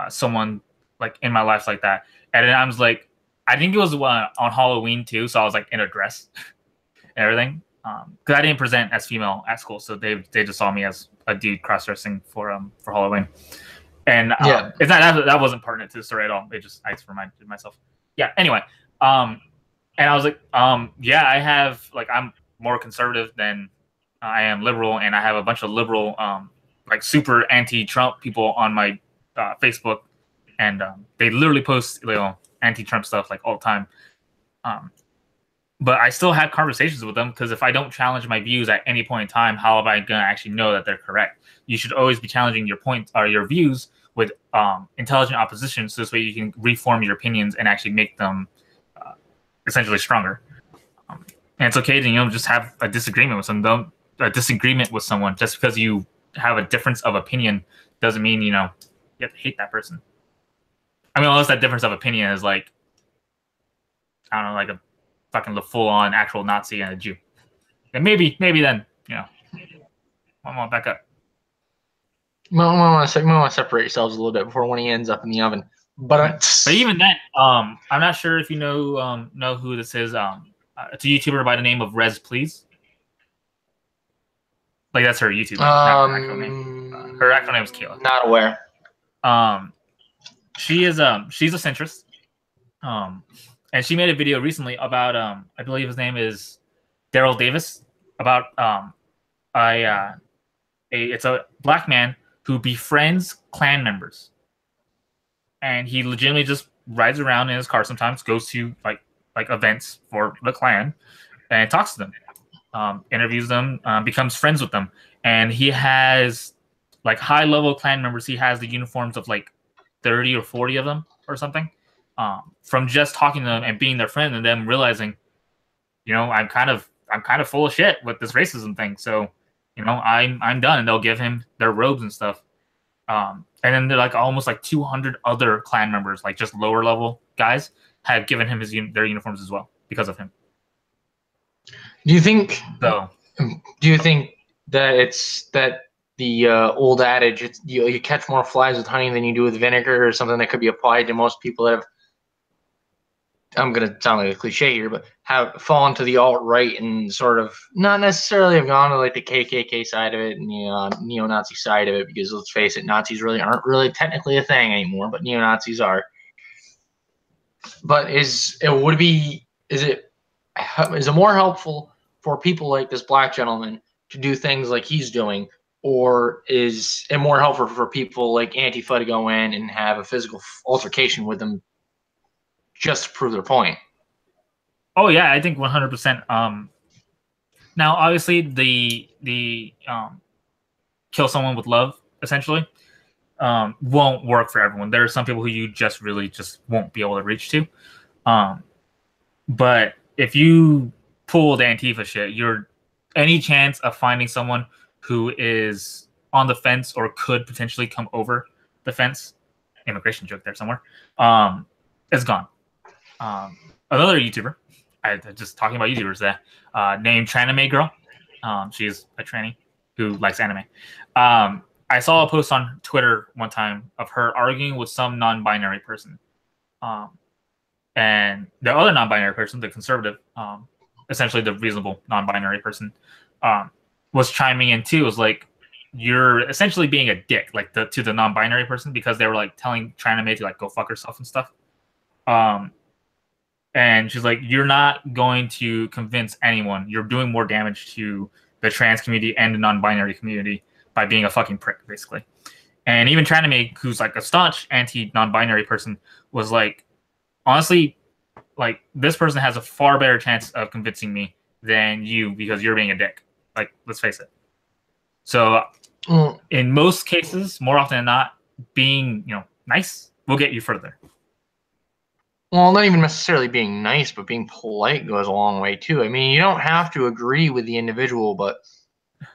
someone like in my life like that. And then I was like, I think it was on Halloween too, so I was like in a dress and everything, because I didn't present as female at school, so they just saw me as a dude cross dressing for Halloween. And yeah, it's not that wasn't pertinent to the story at all. I just reminded myself. Yeah. Anyway, and I was like, yeah, I have like I'm more conservative than I am liberal, and I have a bunch of liberal, like super anti-Trump people on my Facebook, and they literally post anti-Trump stuff like all the time. But I still have conversations with them, because if I don't challenge my views at any point in time, how am I going to actually know that they're correct? You should always be challenging your points or your views with intelligent opposition, so this way you can reform your opinions and actually make them essentially stronger. And it's okay to just have a disagreement with someone. Disagreement with someone just because you have a difference of opinion doesn't mean you have to hate that person. I mean, unless that difference of opinion is like, I don't know, like a fucking full-on actual Nazi and a Jew. And maybe then, I'm on back up. we want to separate yourselves a little bit before when he ends up in the oven. But even then, I'm not sure if you know who this is. It's a YouTuber by the name of Rez Please. Like, that's her YouTube name, not her actual name. Her actual name is Kayla. Not aware. She's a centrist. And she made a video recently about I believe his name is Daryl Davis, about it's a black man who befriends Klan members, and he legitimately just rides around in his car sometimes, goes to like events for the Klan, and talks to them, interviews them, becomes friends with them, and he has like high level Klan members. He has the uniforms of like 30 or 40 of them or something. From just talking to them and being their friend, and them realizing, I'm kind of full of shit with this racism thing. So, I'm done. And they'll give him their robes and stuff. And then they're like almost like 200 other Klan members, like just lower level guys, have given him their uniforms as well because of him. Do you think that it's that the old adage, it's, you catch more flies with honey than you do with vinegar, or something that could be applied to most people that have, I'm going to sound like a cliche here, but have fallen to the alt-right and sort of not necessarily have gone to like the KKK side of it and the neo-Nazi side of it, because let's face it, Nazis really aren't really technically a thing anymore, but neo-Nazis are. But is it more helpful for people like this black gentleman to do things like he's doing, or is it more helpful for people like Antifa to go in and have a physical altercation with them just to prove their point? Oh yeah, I think 100%. Now obviously the kill someone with love essentially won't work for everyone. There are some people who you just really just won't be able to reach to. But if you pull the Antifa shit, you're any chance of finding someone who is on the fence or could potentially come over the fence, immigration joke there somewhere, is gone. Another YouTuber, I just talking about YouTubers there, named Tranime Girl. She's a tranny who likes anime. I saw a post on Twitter one time of her arguing with some non-binary person. And the other non-binary person, the conservative, essentially the reasonable non-binary person, was chiming in too. It was like, you're essentially being a dick, like to the non-binary person, because they were like telling Tranime to like go fuck herself and stuff. And she's like, you're not going to convince anyone. You're doing more damage to the trans community and the non-binary community by being a fucking prick, basically. And even Tranime, who's like a staunch anti-non-binary person, was like, honestly, like, this person has a far better chance of convincing me than you because you're being a dick. Like, let's face it. So in most cases, more often than not, being, nice will get you further. Well, not even necessarily being nice, but being polite goes a long way too. I mean, you don't have to agree with the individual, but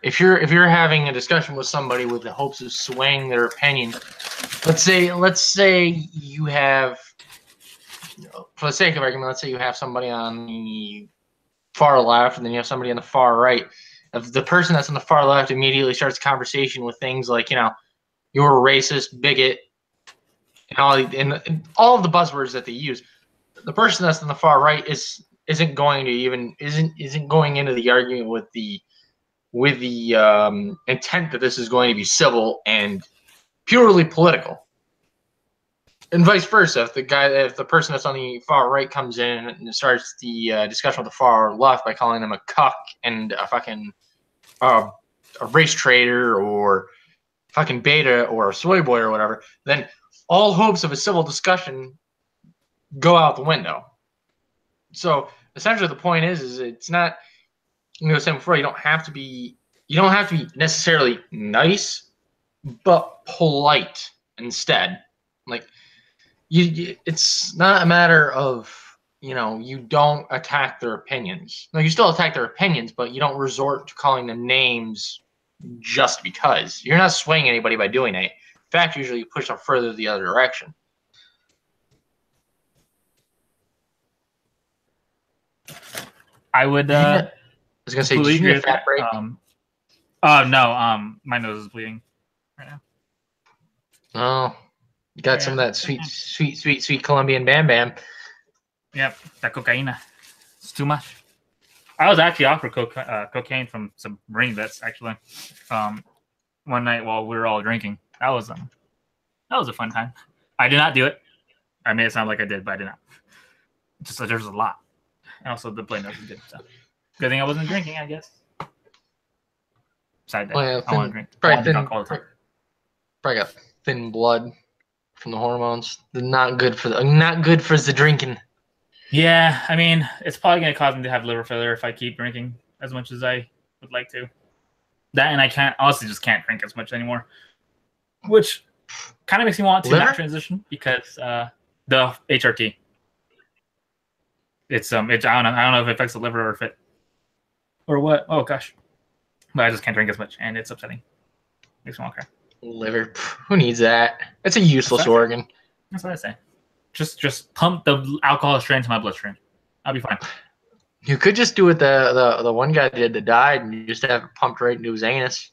if you're having a discussion with somebody with the hopes of swaying their opinion, let's say you have, for the sake of argument, let's say you have somebody on the far left and then you have somebody on the far right. If the person that's on the far left immediately starts a conversation with things like, you're a racist, bigot, and all of the buzzwords that they use, the person that's on the far right isn't going into the argument with the intent that this is going to be civil and purely political, and vice versa. If the person that's on the far right comes in and starts the discussion with the far left by calling them a cuck and a fucking a race traitor or fucking beta or a soy boy or whatever, then all hopes of a civil discussion go out the window. So essentially, the point is it's not. You know, saying before, you don't have to be necessarily nice, but polite instead. Like it's not a matter of you don't attack their opinions. No, you still attack their opinions, but you don't resort to calling them names just because. You're not swaying anybody by doing it. In fact, usually you push them further the other direction. I would. I was gonna say, did you need a fat break? No. My nose is bleeding right now. Oh, you got some of that sweet Colombian Bam Bam. Yep, that cocaine. It's too much. I was actually offered cocaine from some Marine vets actually. One night while we were all drinking. That was a fun time. I did not do it. I made it sound like I did, but I did not. Just there's a lot. And also the play nose was good. So good thing I wasn't drinking, I guess. Side day. I want to drink. Probably got thin blood from the hormones. They're not good for the drinking. Yeah, I mean, it's probably going to cause me to have liver failure if I keep drinking as much as I would like to. That, and I honestly just can't drink as much anymore, which kind of makes me want to not transition because the HRT. I don't know if it affects the liver or what. Oh gosh, but I just can't drink as much, and it's upsetting. Makes me want to cry. Liver, who needs that? It's a useless organ. That's what I say. Just pump the alcohol straight into my bloodstream. I'll be fine. You could just do what the one guy did that died, and you just have it pumped right into his anus.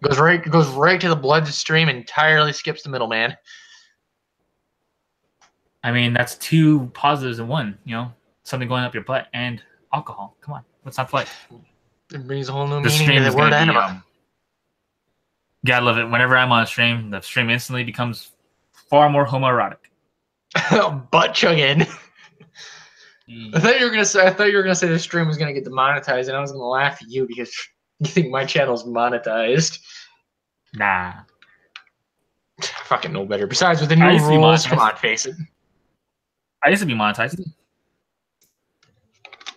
Goes right to the bloodstream, entirely skips the middleman. I mean, that's two positives in one. You know, something going up your butt and alcohol. Come on, what's not to like? It brings a whole new The meaning to stream the is gonna word be enema. gotta love it. Whenever I'm on a stream, the stream instantly becomes far more homoerotic. Butt chugging. Yeah. I thought you were gonna say the stream was gonna get demonetized, and I was gonna laugh at you because you think my channel's monetized. Nah. I fucking know better. Besides, with the I new used to be rules, come monetized. on, face it. I used to be monetized.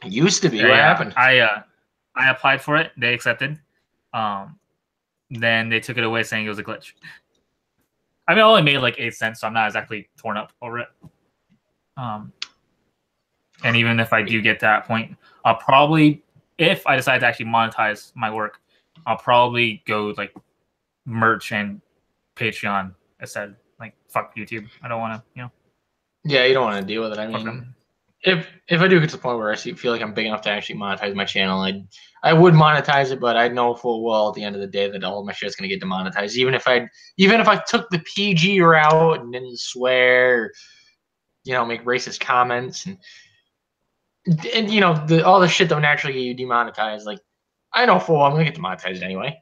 It used to be. What happened? I applied for it. They accepted. Then they took it away, saying it was a glitch. I mean, I only made like 8 cents, so I'm not exactly torn up over it. And even if I do get to that point, I'll probably, if I decide to actually monetize my work, I'll probably go like merch and Patreon instead. Like fuck YouTube. I don't want to, you know. Yeah, you don't want to deal with it. I Fuck mean, them. if I do get to the point where feel like I'm big enough to actually monetize my channel, I would monetize it, but I know full well at the end of the day that all of my shit's gonna get demonetized. Even if I took the PG route and didn't swear, or, you know, make racist comments and you know all the shit that would naturally get you demonetized. Like I know full well I'm gonna get demonetized anyway.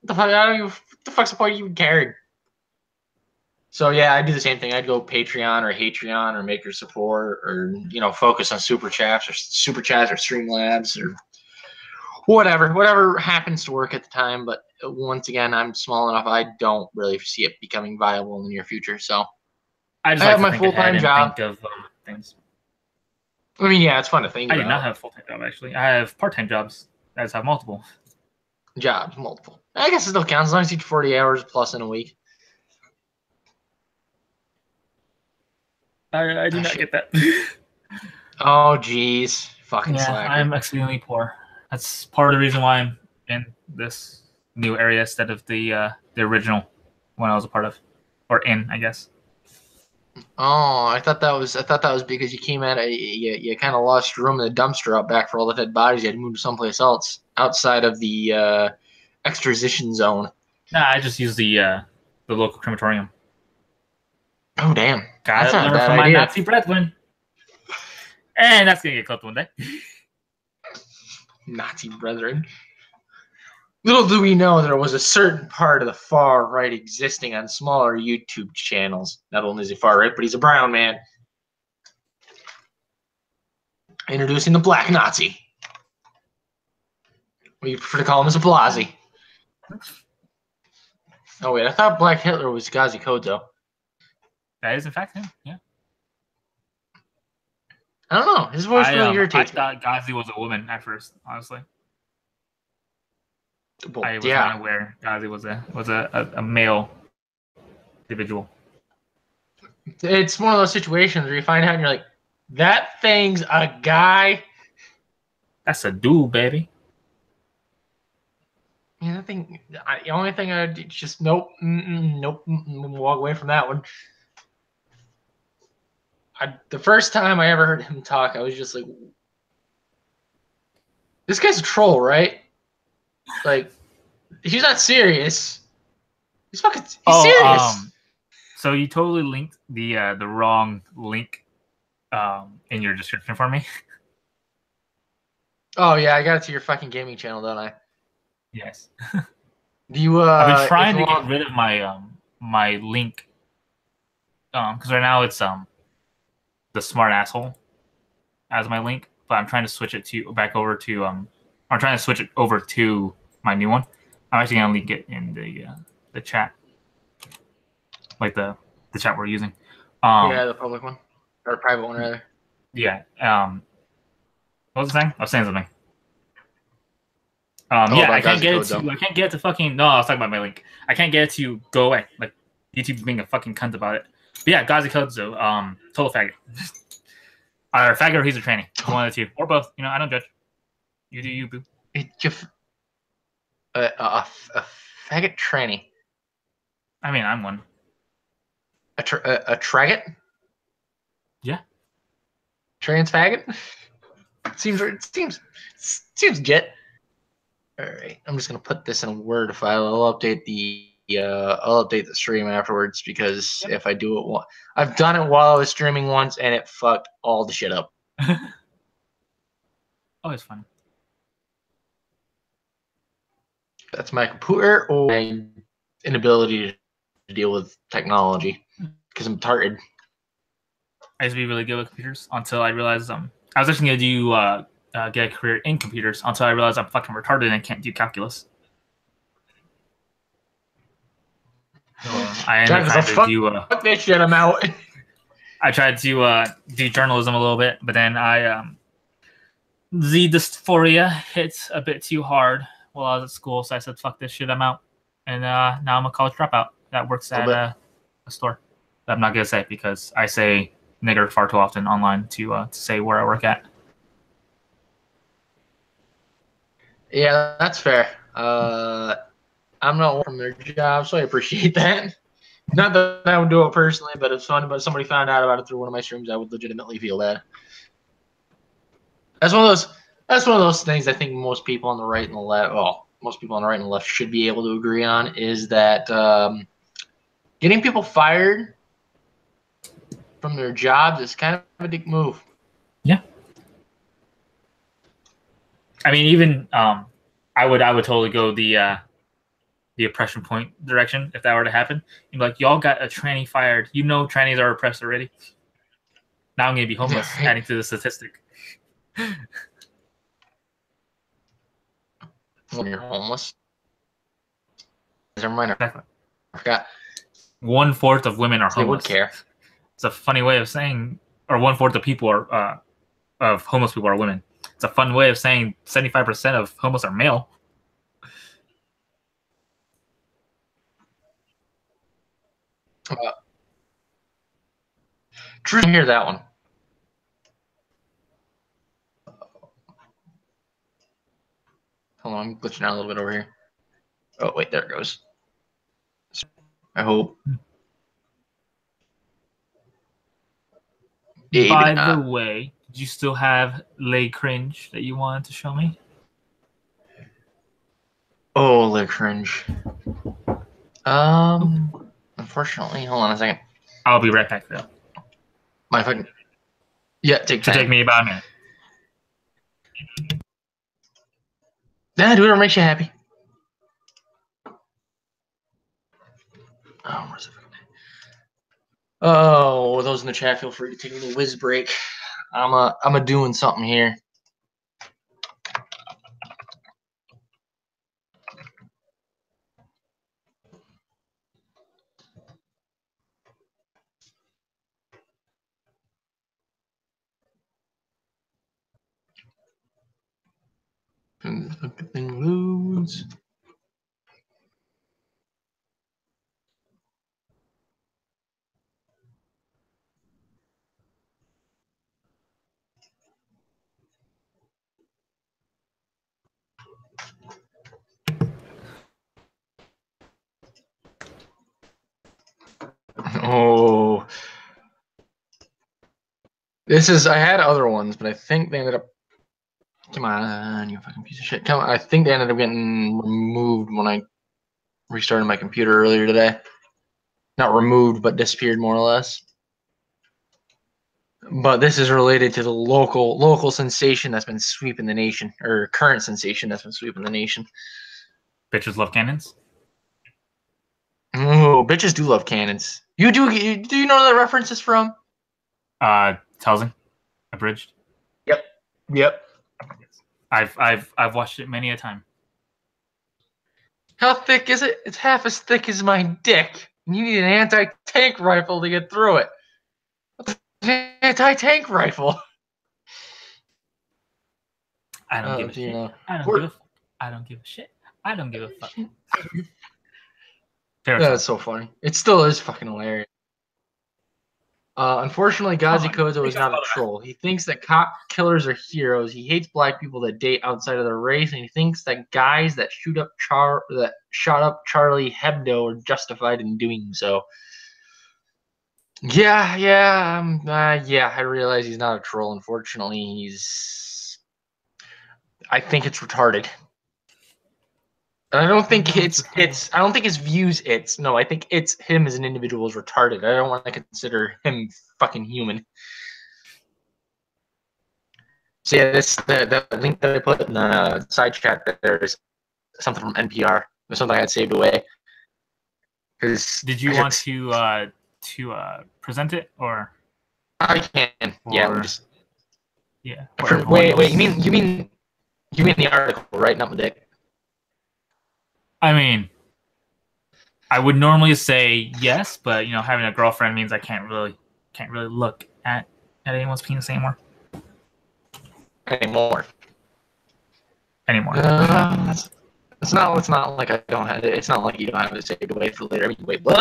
What the fuck? What the fuck's the point of even caring? So yeah, I'd do the same thing. I'd go Patreon or Hatreon or Maker Support or you know focus on super chats or Streamlabs or whatever happens to work at the time. But once again, I'm small enough. I don't really see it becoming viable in the near future. So I just I like have to my think ahead full-time and job. think of things. I mean, yeah, it's fun to think I do not about. have a full-time job, actually. I have part-time jobs. I just have multiple. Jobs, multiple. I guess it still counts as long as you do 40 hours plus in a week. I do Ah, not shit. get that. Oh, geez. Fucking Yeah, slacker. I'm extremely poor. That's part of the reason why I'm in this new area instead of the original one I was a part of, or in, I guess. Oh, I thought that was because you came out of you kind of lost room in the dumpster out back for all the dead bodies. You had to move to someplace else outside of the extradition zone. Nah, I just use the local crematorium. Oh, damn. That's Gotta not a learn bad from my idea. Nazi brethren. And that's gonna get clipped one day. Nazi brethren. Little do we know there was a certain part of the far right existing on smaller YouTube channels. Not only is he far right, but he's a brown man. Introducing the Black Nazi. We prefer to call him as a Blasi. Oh wait, I thought Black Hitler was Gazi Kodzo. That is in fact him. Yeah. I don't know. His voice really I irritates me. thought Ghazi was a woman at first, honestly. Well, I was yeah. not aware Ghazi was a male individual. It's one of those situations where you find out and you're like, that thing's a guy. That's a dude, baby. Yeah, that thing. The only thing I just nope, nope, walk away from that one. The first time I ever heard him talk, I was just like, this guy's a troll, right? Like, he's not serious. He's serious. So you totally linked the wrong link in your description for me. Oh yeah, I got it to your fucking gaming channel, don't I? Yes. Do you? I've been trying to get rid of my my link because right now it's the Smartasshole as my link, but I'm trying to switch it to back over to I'm trying to switch it over to my new one. I'm actually gonna link it in the chat, like the chat we're using. Yeah, the public one or private one rather. Yeah. What was I saying? I was saying something. Oh, yeah, about I can't get it Gazi Kodzo. to. I can't get it to fucking. No, I was talking about my link. I can't get it to go away. Like YouTube's being a fucking cunt about it. But yeah, Gazi Kodzo, total faggot. Or faggot or he's a tranny. It's one of the two. Or both. You know, I don't judge. You do you, boo. It's just a faggot tranny. I mean, I'm one. A traggot? Yeah. Trans faggot? Seems legit. All right, I'm just gonna put this in a Word file. I'll update the stream afterwards because if I do it, I've done it while I was streaming once and it fucked all the shit up. Always fun. That's my computer or my inability to deal with technology because I'm retarded. I used to be really good with computers until I realized I was actually gonna do get a career in computers until I realized I'm fucking retarded and can't do calculus. So I ended up trying to do fuck this shit. I'm out. I tried to do journalism a little bit, but then the dysphoria hit a bit too hard while I was at school, so I said, "Fuck this shit, I'm out." And now I'm a college dropout that works at a store. I'm not gonna say because I say nigger far too often online to say where I work at. Yeah, that's fair. I'm not from their job, so I appreciate that. Not that I would do it personally, but if somebody found out about it through one of my streams, I would legitimately feel bad. That's one of those. That's one of those things I think most people on the right and the left, well, most people on the right and the left should be able to agree on is that getting people fired from their jobs is kind of a dick move. Yeah. I mean, even I would totally go the oppression point direction if that were to happen. You'd be like, y'all got a tranny fired. You know trannies are oppressed already. Now I'm gonna be homeless, adding to the statistic. When you're homeless. Never mind. Exactly. I forgot. 1/4 of women are homeless. They would care. It's a funny way of saying, or 1/4 of people are of homeless people are women. It's a fun way of saying 75% of homeless are male. True. Hear that one. Hold on, I'm glitching out a little bit over here. Oh wait, there it goes. I hope. By the way, did you still have leg cringe that you wanted to show me? Oh, leg cringe. Unfortunately, hold on a second. I'll be right back, though. My fucking. Yeah, take me about a minute. Yeah, do whatever makes you happy. Oh, where's it? Oh, those in the chat, feel free to take a little whiz break. I'm a doing something here. Thing loads. Oh, this is. I had other ones, but I think they ended up. Come on, you fucking piece of shit. Come on. I think they ended up getting removed when I restarted my computer earlier today. Not removed, but disappeared more or less. But this is related to the local sensation that's been sweeping the nation, or current sensation that's been sweeping the nation. Bitches love cannons. Oh, bitches do love cannons. Do you know where that reference is from? Telsing, abridged. Yep. I've watched it many a time. How thick is it? It's half as thick as my dick. And you need an anti-tank rifle to get through it. What's an anti-tank rifle? I don't give a shit. I don't give a fuck. I don't give a shit. I don't give a fuck. That's so funny. It still is fucking hilarious. Unfortunately, Gazi Kozo is not a troll. He thinks that cop killers are heroes. He hates black people that date outside of their race, and he thinks that guys that shot up Charlie Hebdo are justified in doing so. Yeah. I realize he's not a troll. Unfortunately, he's I think it's retarded. And I don't think I don't think his views no, I think it's him as an individual is retarded. I don't want to consider him fucking human. So yeah, the link that I put in the side chat there is something from NPR. There's something I had saved away. Did you want to present it or? I can. Yeah, yeah. Wait. You mean the article, right? Not the dick. I mean, I would normally say yes, but having a girlfriend means I can't really look at anyone's penis anymore. Anymore. It's not like I don't have it. It's not like you don't have it saved away for later. I mean, wait, what?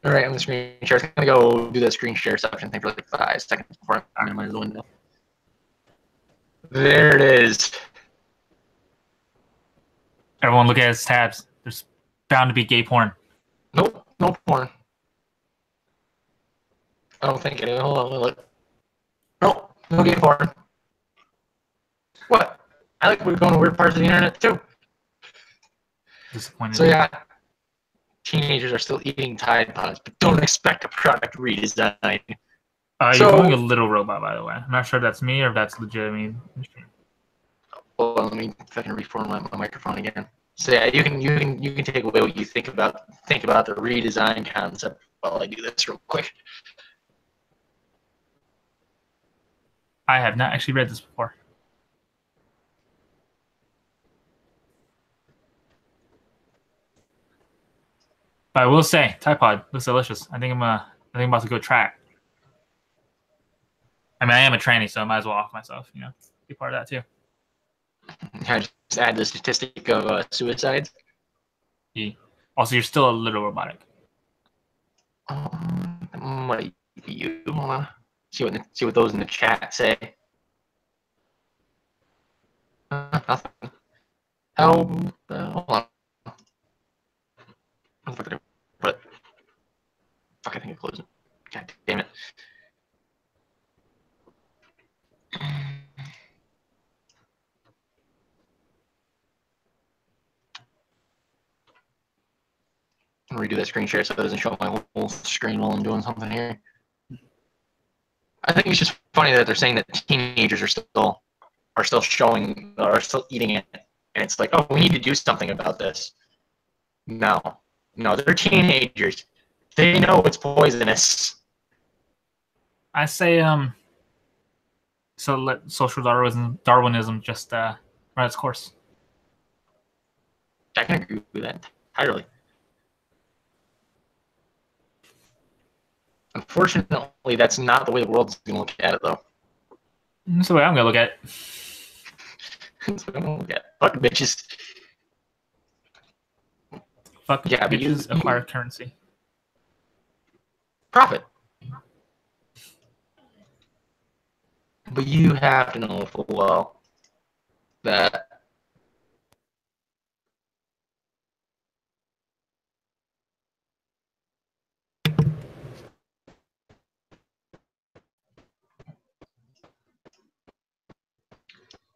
All right, I'm the screen share. I'm gonna go do that screen share section thing for like 5 seconds before I minimize the window. There it is. Everyone look at his tabs. There's bound to be gay porn. Nope, no porn. I don't think it is. Hold on, look. Nope, no gay porn. What? I like we're going to weird parts of the internet too. Disappointed. So yeah, teenagers are still eating Tide Pods, but don't expect a product redesign. You're going a little robot, by the way. I'm not sure if that's me or if that's legitimate. Hold on, let me fucking reformat my microphone again. So yeah, you can take away what you think about the redesign concept while I do this real quick. I have not actually read this before. But I will say, Tide Pod looks delicious. I think I'm about to go try it. I mean, I am a tranny, so I might as well offer myself. Be part of that too. I just add the statistic of suicides. Yeah. Also, you're still a little robotic. Might be you. Hold on. See what those in the chat say. Nothing. Hold on. What the fuck did I put? Fuck, I think I closed it. God damn it. I'm gonna redo that screen share so it doesn't show my whole screen while I'm doing something here. I think it's just funny that they're saying that teenagers are still eating it, and it's like, oh, we need to do something about this. No, they're teenagers. They know it's poisonous. I say, so let social Darwinism just run its course. I can agree with that entirely. Unfortunately, that's not the way the world's going to look at it, though. That's the way I'm going to look at it. That's what I'm going to look at. Fuck bitches. Fuck bitches, acquire currency. Profit. But you have to know full well that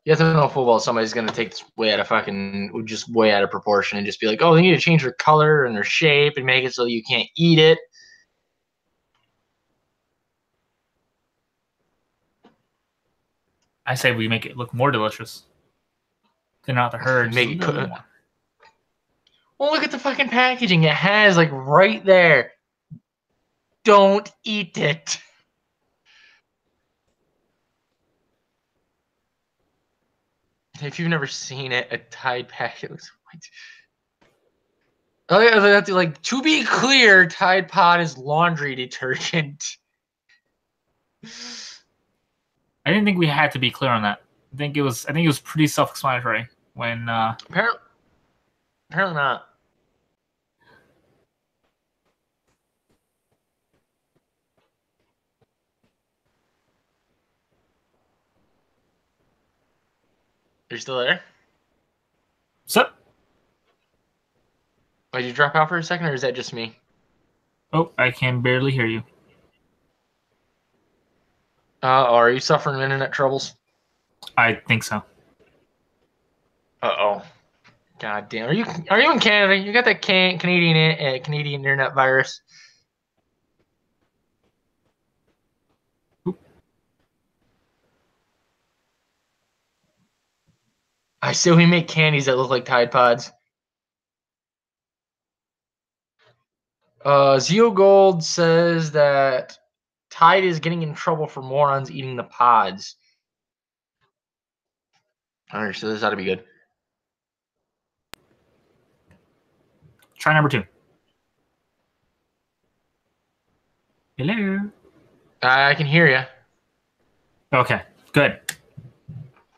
you have to know full well somebody's going to take this way out of proportion and just be like, oh, they need to change their color and their shape and make it so you can't eat it. I say we make it look more delicious. Thin out the herd. Make it more. Well, look at the fucking packaging. It has like right there. Don't eat it. If you've never seen it, a Tide packet looks like to be clear, Tide Pod is laundry detergent. I didn't think we had to be clear on that. I think it was pretty self-explanatory when apparently not. You're still there? What's up? Did you drop out for a second, or is that just me? Oh, I can barely hear you. Are you suffering internet troubles? I think so. Uh-oh. God damn. Are you in Canada? You got that Canadian internet virus? I say we make candies that look like Tide Pods. Zeo Gold says that Tide is getting in trouble for morons eating the pods. Alright, so this ought to be good. Try number 2. Hello. I can hear you. Okay, good.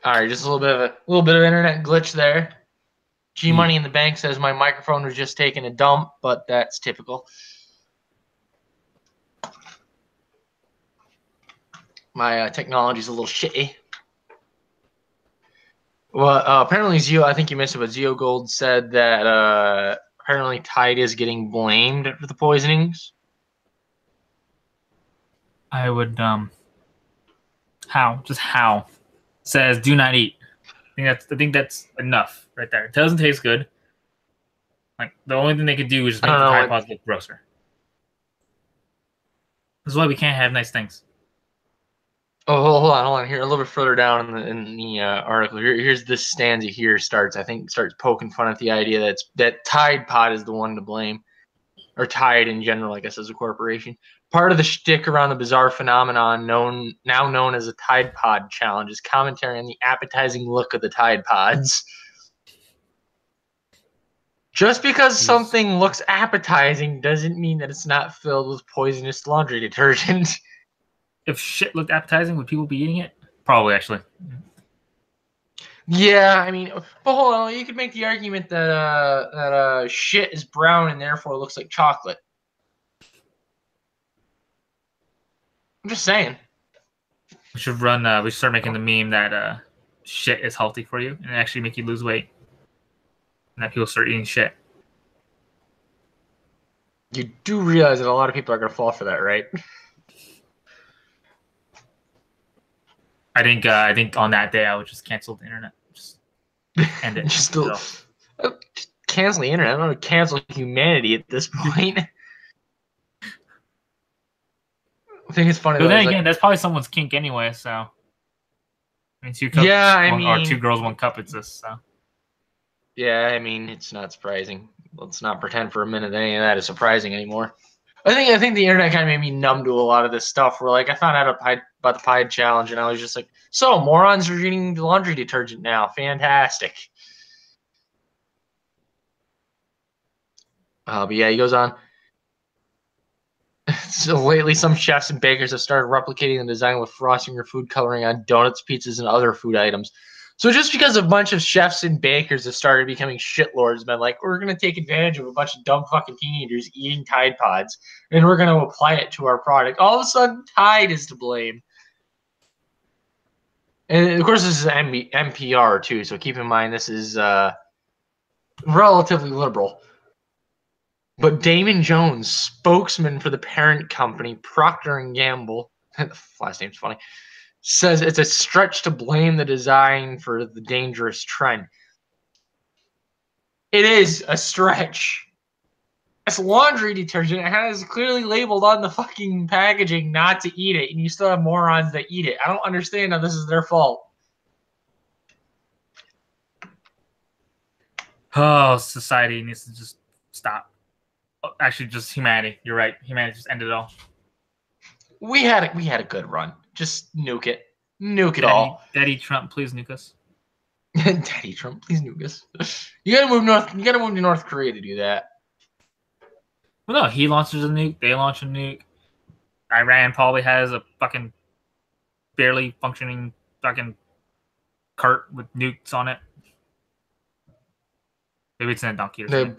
All right, just a little bit of internet glitch there. G Yeah. Money in the bank says my microphone was just taking a dump, but that's typical. My technology's a little shitty. Well, apparently Zeo, I think you missed it, but Zeo Gold said that apparently Tide is getting blamed for the poisonings. I would how says do not eat. I think that's enough right there. It doesn't taste good. Like the only thing they could do is just I make don't the know. Tide Pods look grosser. This is why we can't have nice things. Oh, hold on. Here, a little bit further down in the article. Here's this stanza here starts. I think starts poking fun at the idea that Tide Pod is the one to blame, or Tide in general, I guess, as a corporation. Part of the shtick around the bizarre phenomenon now known as a Tide Pod challenge is commentary on the appetizing look of the Tide Pods. Just because something looks appetizing doesn't mean that it's not filled with poisonous laundry detergent. If shit looked appetizing, would people be eating it? Probably, actually. Yeah, I mean, but hold on. You could make the argument that shit is brown and therefore looks like chocolate. I'm just saying. We should run. We should start making the meme that shit is healthy for you and actually make you lose weight, and that people start eating shit. You do realize that a lot of people are going to fall for that, right? I think on that day I would just cancel the internet. Just end it. just cancel the internet. I'm going to cancel humanity at this point. I think it's funny. But though, then it's again, like, that's probably someone's kink anyway. So I mean, 2 cups, yeah, I or mean, 2 girls, 1 cup exists. So yeah, I mean, it's not surprising. Let's not pretend for a minute that any of that is surprising anymore. I think the internet kind of made me numb to a lot of this stuff. Where like I found out about the Pied challenge, and I was just like, so morons are eating laundry detergent now. Fantastic. But yeah, he goes on. So lately, some chefs and bakers have started replicating the design with frosting or food coloring on donuts, pizzas, and other food items. So just because a bunch of chefs and bakers have started becoming shitlords, been like, we're gonna take advantage of a bunch of dumb fucking teenagers eating Tide Pods, and we're gonna apply it to our product. All of a sudden, Tide is to blame. And of course, this is NPR too, so keep in mind this is relatively liberal. But Damon Jones, spokesman for the parent company Procter and Gamble, last name's funny, says it's a stretch to blame the design for the dangerous trend. It is a stretch. It's laundry detergent. It has clearly labeled on the fucking packaging not to eat it, and you still have morons that eat it. I don't understand how this is their fault. oh, society needs to just stop. Actually, just humanity. You're right. Humanity just ended it all. We had a good run. Just nuke it. Nuke it all. Daddy Trump, please nuke us. Daddy Trump, please nuke us. You gotta move north. You gotta move to North Korea to do that. Well, no, he launches a nuke. They launch a nuke. Iran probably has a fucking barely functioning fucking cart with nukes on it. Maybe it's in a donkey or something.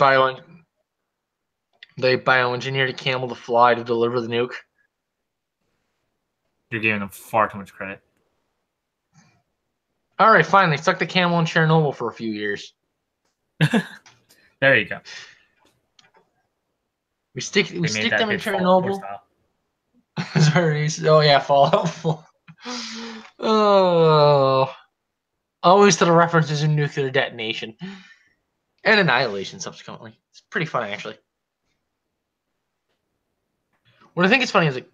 They bioengineered a camel to fly to deliver the nuke. You're giving them far too much credit. All right, fine. They stuck the camel in Chernobyl for a few years. There you go. We stick them in Chernobyl. Sorry. Oh yeah, Fallout 4. Oh. Always to the references in nuclear detonation and annihilation subsequently. It's pretty funny, actually. What I think is funny is like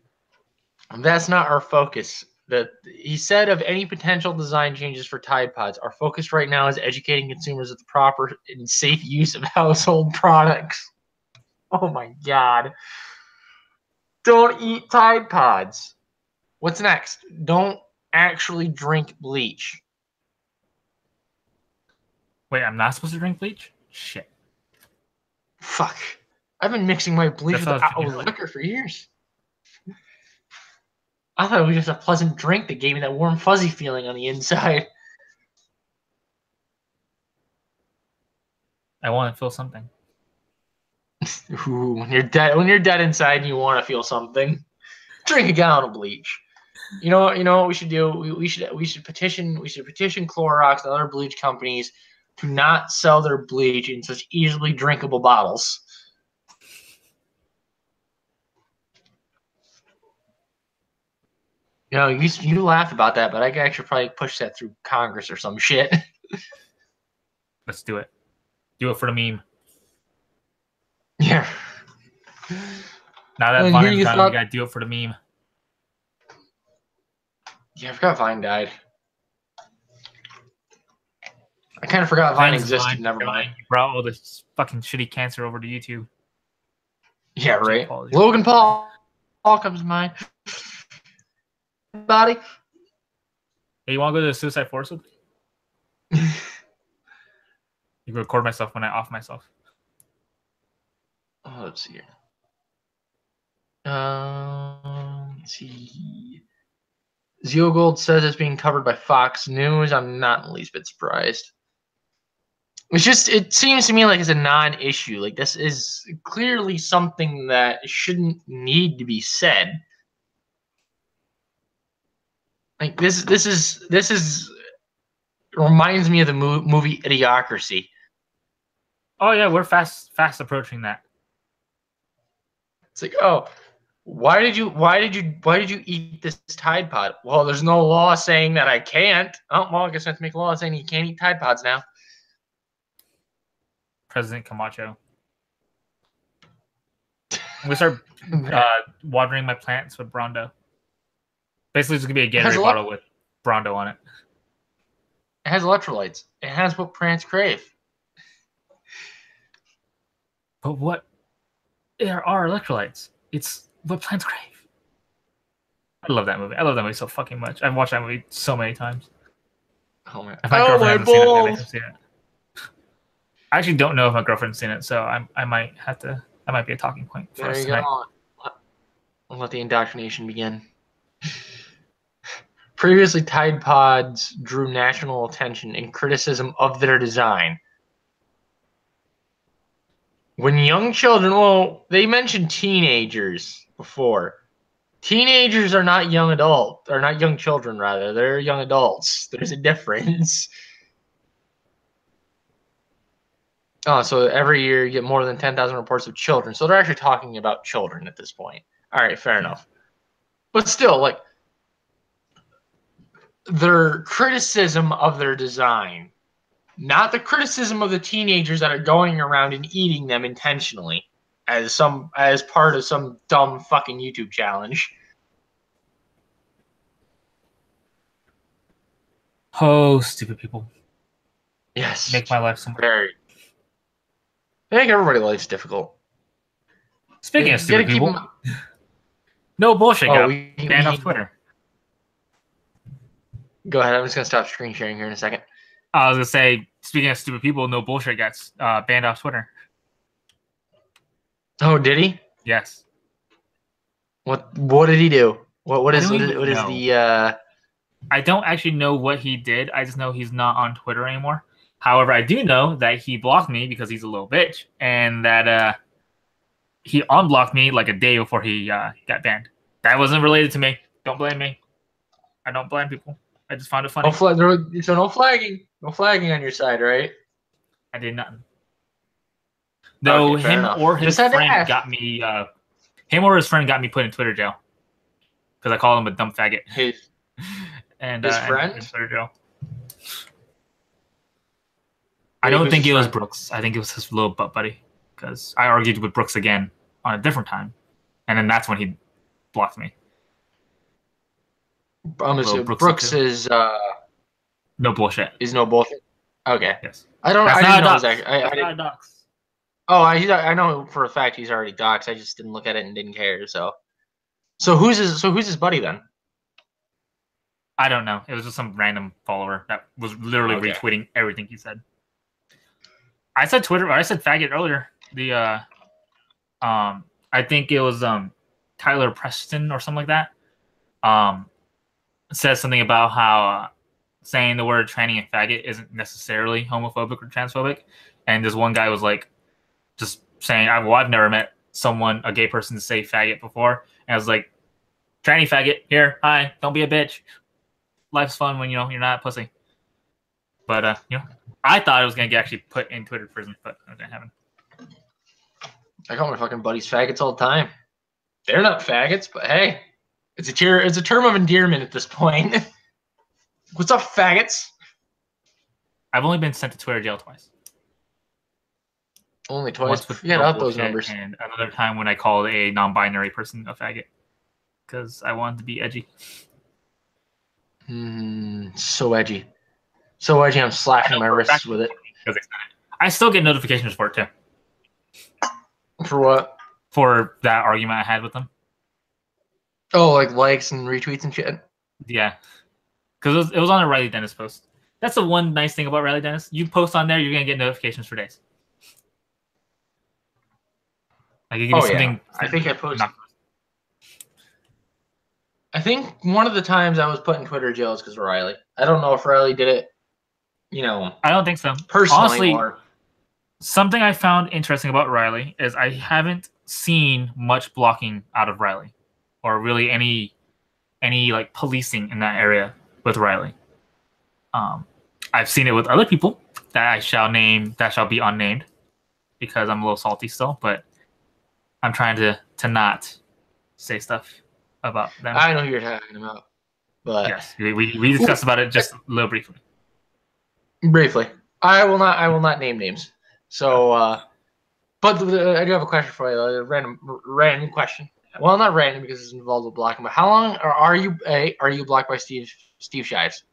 that's not our focus. That he said of any potential design changes for Tide Pods, our focus right now is educating consumers of the proper and safe use of household products. Oh my god. Don't eat Tide Pods. What's next? Don't actually drink bleach. Wait, I'm not supposed to drink bleach? Shit. Fuck. I've been mixing my bleach That's what I was with thinking. liquor for years. I thought it was just a pleasant drink that gave me that warm, fuzzy feeling on the inside. I want to feel something. Ooh, when you're dead inside and you want to feel something, drink a gallon of bleach. You know what we should do? We should petition Clorox and other bleach companies to not sell their bleach in such easily drinkable bottles. You know, you laugh about that, but I could actually probably push that through Congress or some shit. Let's do it. Do it for the meme. Yeah. Now that And here Vine's you gone, we thought, gotta do it for the meme. yeah, I forgot Vine died. I kind of forgot Vine Thanks, existed. Vine. Never mind. You brought all this fucking shitty cancer over to YouTube. Yeah, right. Paul, Logan Paul comes to mind. Body. Hey, you want to go to the Suicide Forest with me? You can record myself when I off myself. Oh, let's see here. Let's see. Zio Gold says it's being covered by Fox News. I'm not in the least bit surprised. It seems to me like it's a non-issue. Like this is clearly something that shouldn't need to be said. Like this reminds me of the movie Idiocracy. Oh yeah, we're fast approaching that. It's like, oh, why did you eat this Tide Pod? Well, there's no law saying that I can't. Oh, well, I guess I have to make a law saying you can't eat Tide Pods now. President Camacho. I'm gonna start watering my plants with Brondo. Basically, it's gonna be a Gatorade bottle with Brondo on it. It has electrolytes. It has what plants crave. But what are electrolytes? It's what plants crave. I love that movie. I love that movie so fucking much. I've watched that movie so many times. Oh my! If my girlfriend hasn't seen it, they make her see it. I actually don't know if my girlfriend's seen it, so I might have to. That might be a talking point for us tonight. I'll let the indoctrination begin. Previously, Tide Pods drew national attention and criticism of their design. When young children, well, they mentioned teenagers before. Teenagers are not young children, rather. They're young adults. There's a difference. Oh, so every year you get more than 10,000 reports of children. So they're actually talking about children at this point. All right, fair enough. But still, like, their criticism of their design, not the criticism of the teenagers that are going around and eating them intentionally as part of some dumb fucking YouTube challenge. Oh, stupid people. Yes. Make my life so much. Very. I think everybody's life's difficult. Speaking of stupid people, no bullshit got banned off Twitter. Go ahead. I'm just going to stop screen sharing here in a second. I was going to say, speaking of stupid people, no bullshit gets banned off Twitter. Oh, did he? Yes. What did he do? What is the I don't actually know what he did. I just know he's not on Twitter anymore. However, I do know that he blocked me because he's a little bitch, and that he unblocked me like a day before he got banned. That wasn't related to me. Don't blame me. I don't blame people. I just found it funny. So no flagging. No flagging on your side, right? I did nothing. No, okay, him or his friend got me. Him or his friend got me put in Twitter jail because I called him a dumb faggot. His friend? In Twitter jail. I Wait, don't who's think his it was friend? Brooks. I think it was his little butt buddy because I argued with Brooks again on a different time, and then that's when he blocked me. I'm Little assuming Brooksy Brooks too. No bullshit. is no bullshit. Okay. Yes. I That's didn't not a know his dox. act. I That's not a didn't. dox. Oh, I know for a fact he's already doxxed. I just didn't look at it and didn't care. So who's his buddy then? I don't know. It was just some random follower that was literally Okay. retweeting everything he said. I said Twitter. I said faggot earlier. The I think it was Tyler Preston or something like that. Says something about how saying the word tranny and faggot isn't necessarily homophobic or transphobic, and this one guy was like, just saying, I've never met a gay person, to say faggot before, and I was like, tranny faggot, here, hi, don't be a bitch. Life's fun when you're not a pussy. But I thought it was gonna get actually put in Twitter prison, but that didn't happen. I call my fucking buddies faggots all the time. They're not faggots, but hey, it's a term of endearment at this point. What's up, faggots? I've only been sent to Twitter jail twice. Only twice. Once with Forget no out those bullshit, numbers. and another time when I called a non-binary person a faggot because I wanted to be edgy. So edgy. So edgy, I'm slashing my wrists with it. I still get notifications for it too. For what? For that argument I had with them. Oh, like likes and retweets and shit? Yeah. Because it was on a Riley Dennis post. That's the one nice thing about Riley Dennis. You post on there, you're going to get notifications for days. Like you can do something. Yeah. I think I posted. I think one of the times I was put in Twitter jail is because of Riley. I don't know if Riley did it, I don't think so. Personally, honestly, something I found interesting about Riley is I haven't seen much blocking out of Riley, or really any like policing in that area with Riley. I've seen it with other people that shall be unnamed because I'm a little salty still, but I'm trying to not say stuff about them. I know who you're talking about, but yes, we discussed about it just a little briefly. Briefly, I will not name names. So, but I do have a question for you. A random question. Well, not random because it's involved with blocking. But how long are you blocked by Steve Shives?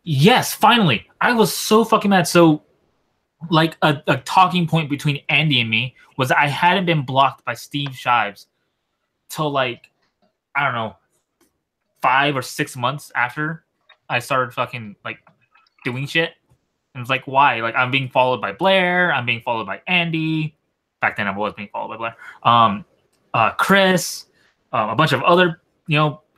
Yes, finally. I was so fucking mad. So, like a talking point between Andy and me was I hadn't been blocked by Steve Shives till like, I don't know, 5 or 6 months after I started fucking like doing shit. And it's like, why? Like, I'm being followed by Blair. I'm being followed by Andy. Back then, I was being followed by Blair. Chris, a bunch of other,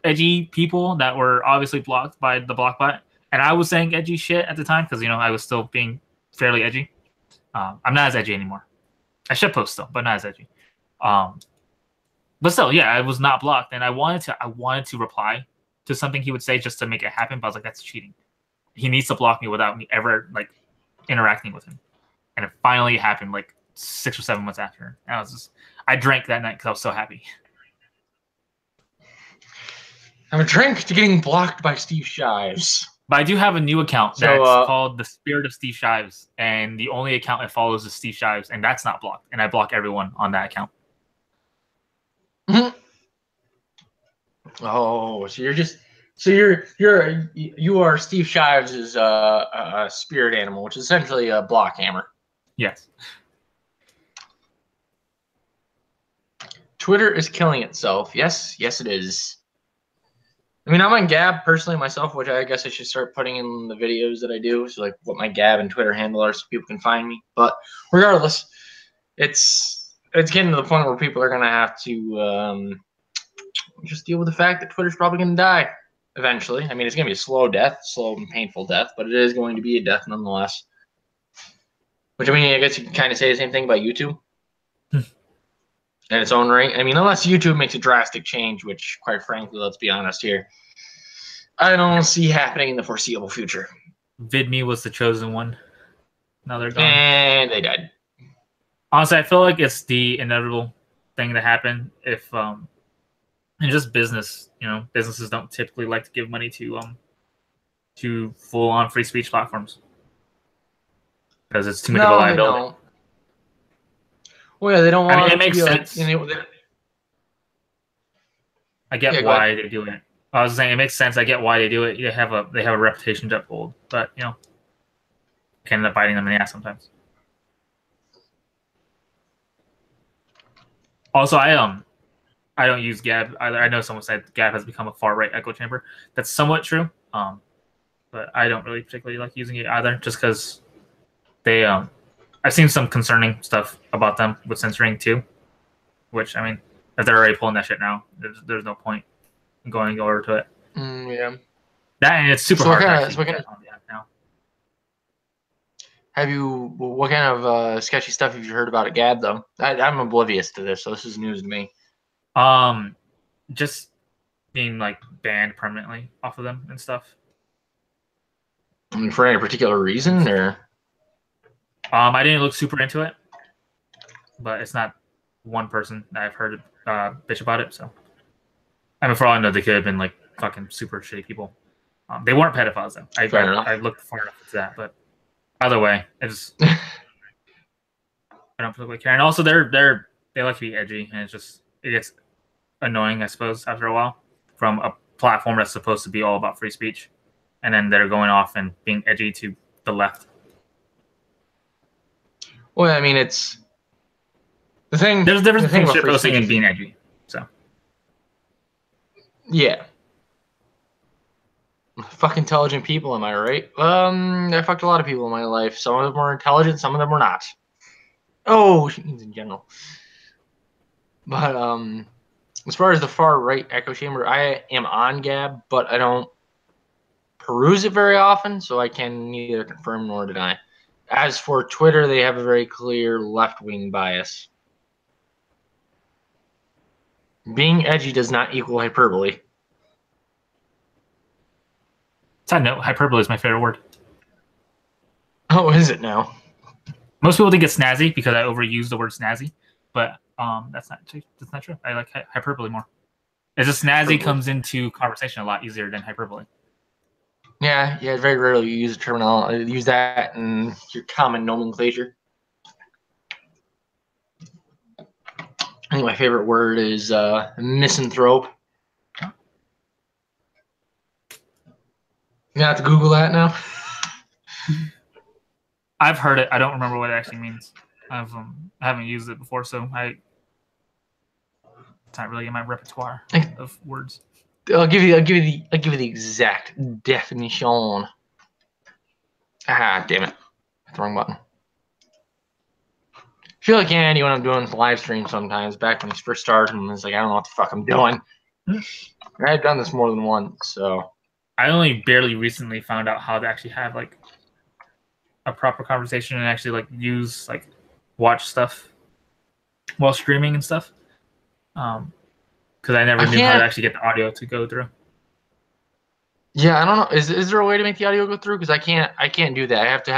edgy people that were obviously blocked by the block bot. And I was saying edgy shit at the time because, I was still being fairly edgy. I'm not as edgy anymore. I should post still, but not as edgy. But still, yeah, I was not blocked. And I wanted to reply to something he would say just to make it happen. But I was like, that's cheating. He needs to block me without me ever like interacting with him. And it finally happened like 6 or 7 months after. And I drank that night because I was so happy. I'm a drink to getting blocked by Steve Shives. But I do have a new account that's called The Spirit of Steve Shives. And the only account it follows is Steve Shives. And that's not blocked. And I block everyone on that account. Mm-hmm. Oh, so you are Steve Shives' a spirit animal, which is essentially a block hammer. Yes. Twitter is killing itself. Yes, it is. I mean, I'm on Gab personally myself, which I guess I should start putting in the videos that I do, so like what my Gab and Twitter handle are, so people can find me. But regardless, it's getting to the point where people are gonna have to just deal with the fact that Twitter's probably gonna die eventually. I mean, it's gonna be a slow and painful death, but it is going to be a death nonetheless. Which, I mean, I guess you can kind of say the same thing about YouTube. In its own right. I mean, unless YouTube makes a drastic change, which, quite frankly, let's be honest here, I don't see happening in the foreseeable future. VidMe was the chosen one. Now they're gone. And they died. Honestly, I feel like it's the inevitable thing to happen if, and just business, businesses don't typically like to give money to full-on free speech platforms. because it's too much of a No, they liability. don't. Well, yeah, they don't I mean, want it it to makes be like, sense. I yeah, get go ahead. why they do it. I was saying it makes sense. I get why they do it. They have a reputation to uphold, but can end up biting them in the ass sometimes. Also, I don't use Gab either. I know someone said Gab has become a far right echo chamber. That's somewhat true. But I don't really particularly like using it either, just because they I've seen some concerning stuff about them with censoring too. Which I mean, if they're already pulling that shit now, there's no point in going over to it. Yeah. That and it's super So what hard to kind of, actually so what kind get of, on the app now. what kind of sketchy stuff have you heard about at Gab though? I'm oblivious to this, so this is news to me. Just being like banned permanently off of them and stuff. I mean, for any particular reason, or I didn't look super into it, but it's not one person that I've heard bitch about it. So, I mean, for all I know, they could have been like fucking super shitty people. They weren't pedophiles though. fair enough. I looked far enough into that, but either way, it's I don't particularly care. And also, they like to be edgy, and it gets annoying, I suppose, after a while from a platform that's supposed to be all about free speech, and then they're going off and being edgy to the left. Well, I mean, it's the thing. There's a difference The thing between about free shitposting speech and is, being edgy. So yeah, fuck intelligent people. Am I right? I fucked a lot of people in my life. Some of them were intelligent, some of them were not. Oh, she means in general. But as far as the far right echo chamber, I am on Gab, but I don't peruse it very often, so I can neither confirm nor deny. As for Twitter, they have a very clear left-wing bias. Being edgy does not equal hyperbole. side note, hyperbole is my favorite word. Oh, is it now? Most people think it's snazzy because I overuse the word snazzy, but that's not true. I like hyperbole more. It's just snazzy Hyperbole. comes into conversation a lot easier than hyperbole. Yeah. Very rarely you use a terminology. Use that in your common nomenclature. I think my favorite word is misanthrope. You have to Google that now. I've heard it. I don't remember what it actually means. I haven't used it before, so it's not really in my repertoire of words. I'll give you the exact definition. Ah, damn it. Hit the wrong button. I feel like Andy when I'm doing live streams sometimes, back when he first started, and it's like, I don't know what the fuck I'm doing. I've done this more than once, so. I only barely recently found out how to actually have like a proper conversation and actually like watch stuff while streaming and stuff. Because I never knew how to actually get the audio to go through. Yeah, I don't know. Is there a way to make the audio go through? Because I can't do that. I have to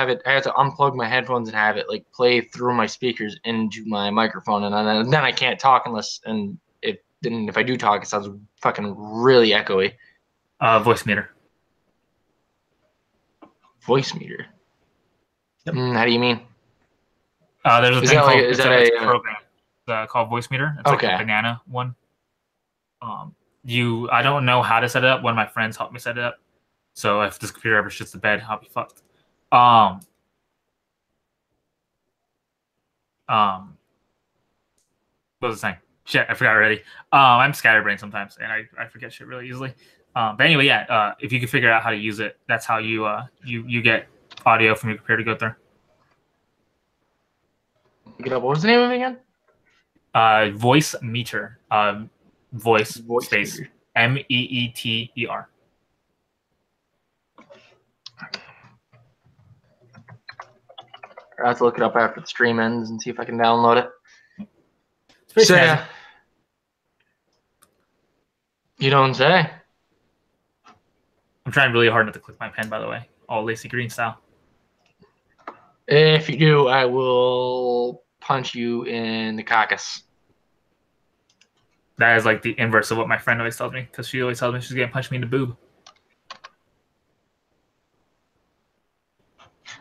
unplug my headphones and have it like play through my speakers into my microphone, and then I can't talk if I do talk, it sounds fucking really echoey. Voice meter. Voice meter. Yep. How do you mean? There's a thing called it's a program called Voice Meter. It's like a banana one. I don't know how to set it up. One of my friends helped me set it up. So if this computer ever shits the bed, I'll be fucked. What was I saying? Shit, I forgot already. I'm scatterbrained sometimes, and I forget shit really easily. But anyway, yeah. If you can figure out how to use it, that's how you get audio from your computer to go through. What was the name of it again? Voice meter. Voice space meter. MEETER. I'll have to look it up after the stream ends and see if I can download it. It's pretty snazzy. You don't say. I'm trying really hard not to click my pen, by the way. All Lacy Green style. If you do, I will punch you in the caucus. That is like the inverse of what my friend always tells me, because she always tells me she's going to punch me in the boob.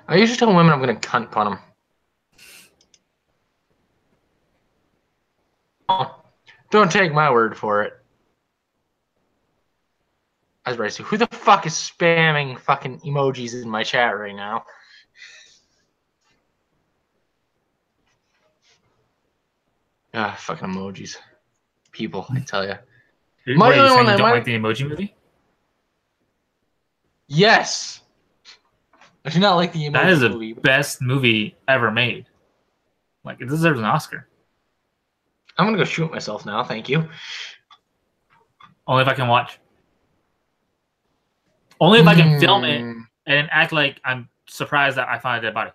I usually tell women I'm going to cunt pun them. Oh, don't take my word for it. I was ready to say, who the fuck is spamming fucking emojis in my chat right now? Ah, fucking emojis. People, I tell you. What are you saying? You don't like the Emoji Movie? Yes. I do not like the Emoji Movie. That is the best movie ever made. Like, it deserves an Oscar. I'm gonna go shoot myself now. Thank you. Only if I can watch. Only if I can film it and act like I'm surprised that I found a dead body.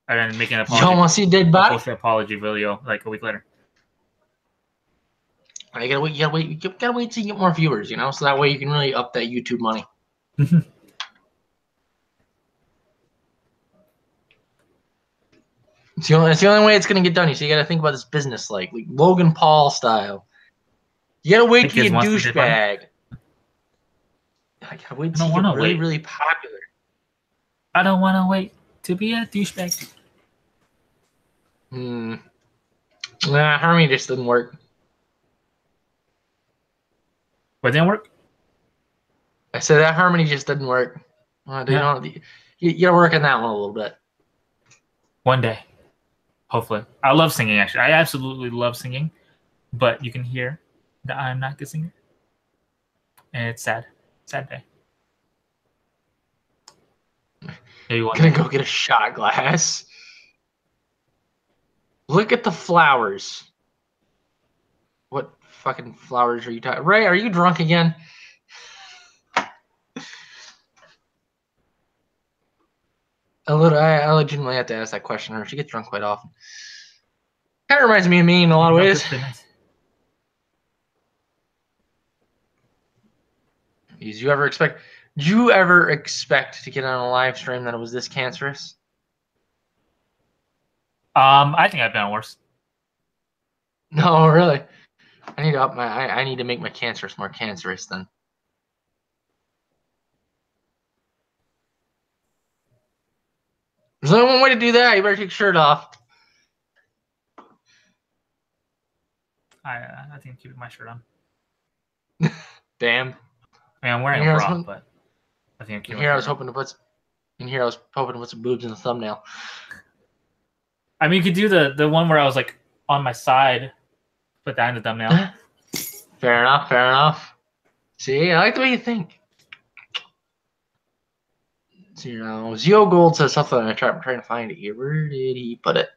And then make an apology. You don't want to see a dead body? Post an apology video like a week later. You gotta wait. You gotta wait till you get more viewers. You know, so that way you can really up that YouTube money. It's the only way it's gonna get done. So you gotta think about this business like Logan Paul style. You gotta wait till you douchebag. I gotta wait till you get really, really popular. I don't want to wait to be a douchebag. Nah, Hermie just didn't work. What didn't work? I said that harmony just didn't work. You gotta work on that one a little bit. One day. Hopefully. I love singing, actually. I absolutely love singing. But you can hear that I'm not a good singer. And it's sad. Sad day. Maybe one day. Gonna go get a shot glass. Look at the flowers. What fucking flowers are you talking? Ray, are you drunk again? I legitimately have to ask that question her. She gets drunk quite often. Kind of reminds me of me in a lot of ways. Did you ever expect to get on a live stream that it was this cancerous? I think I've done worse. No, really. I need to up my. I need to make my cancerous more cancerous then. There's only one way to do that. You better take your shirt off. I think I'm keeping my shirt on. Damn. I mean, I'm wearing a bra, but I think I'm keeping my shirt on. I was hoping to put some boobs in the thumbnail. I mean, you could do the one where I was like on my side, put that in the thumbnail. Fair enough. Fair enough. See, I like the way you think. So, Zio Gold says something. I'm trying to find it here. Where did he put it?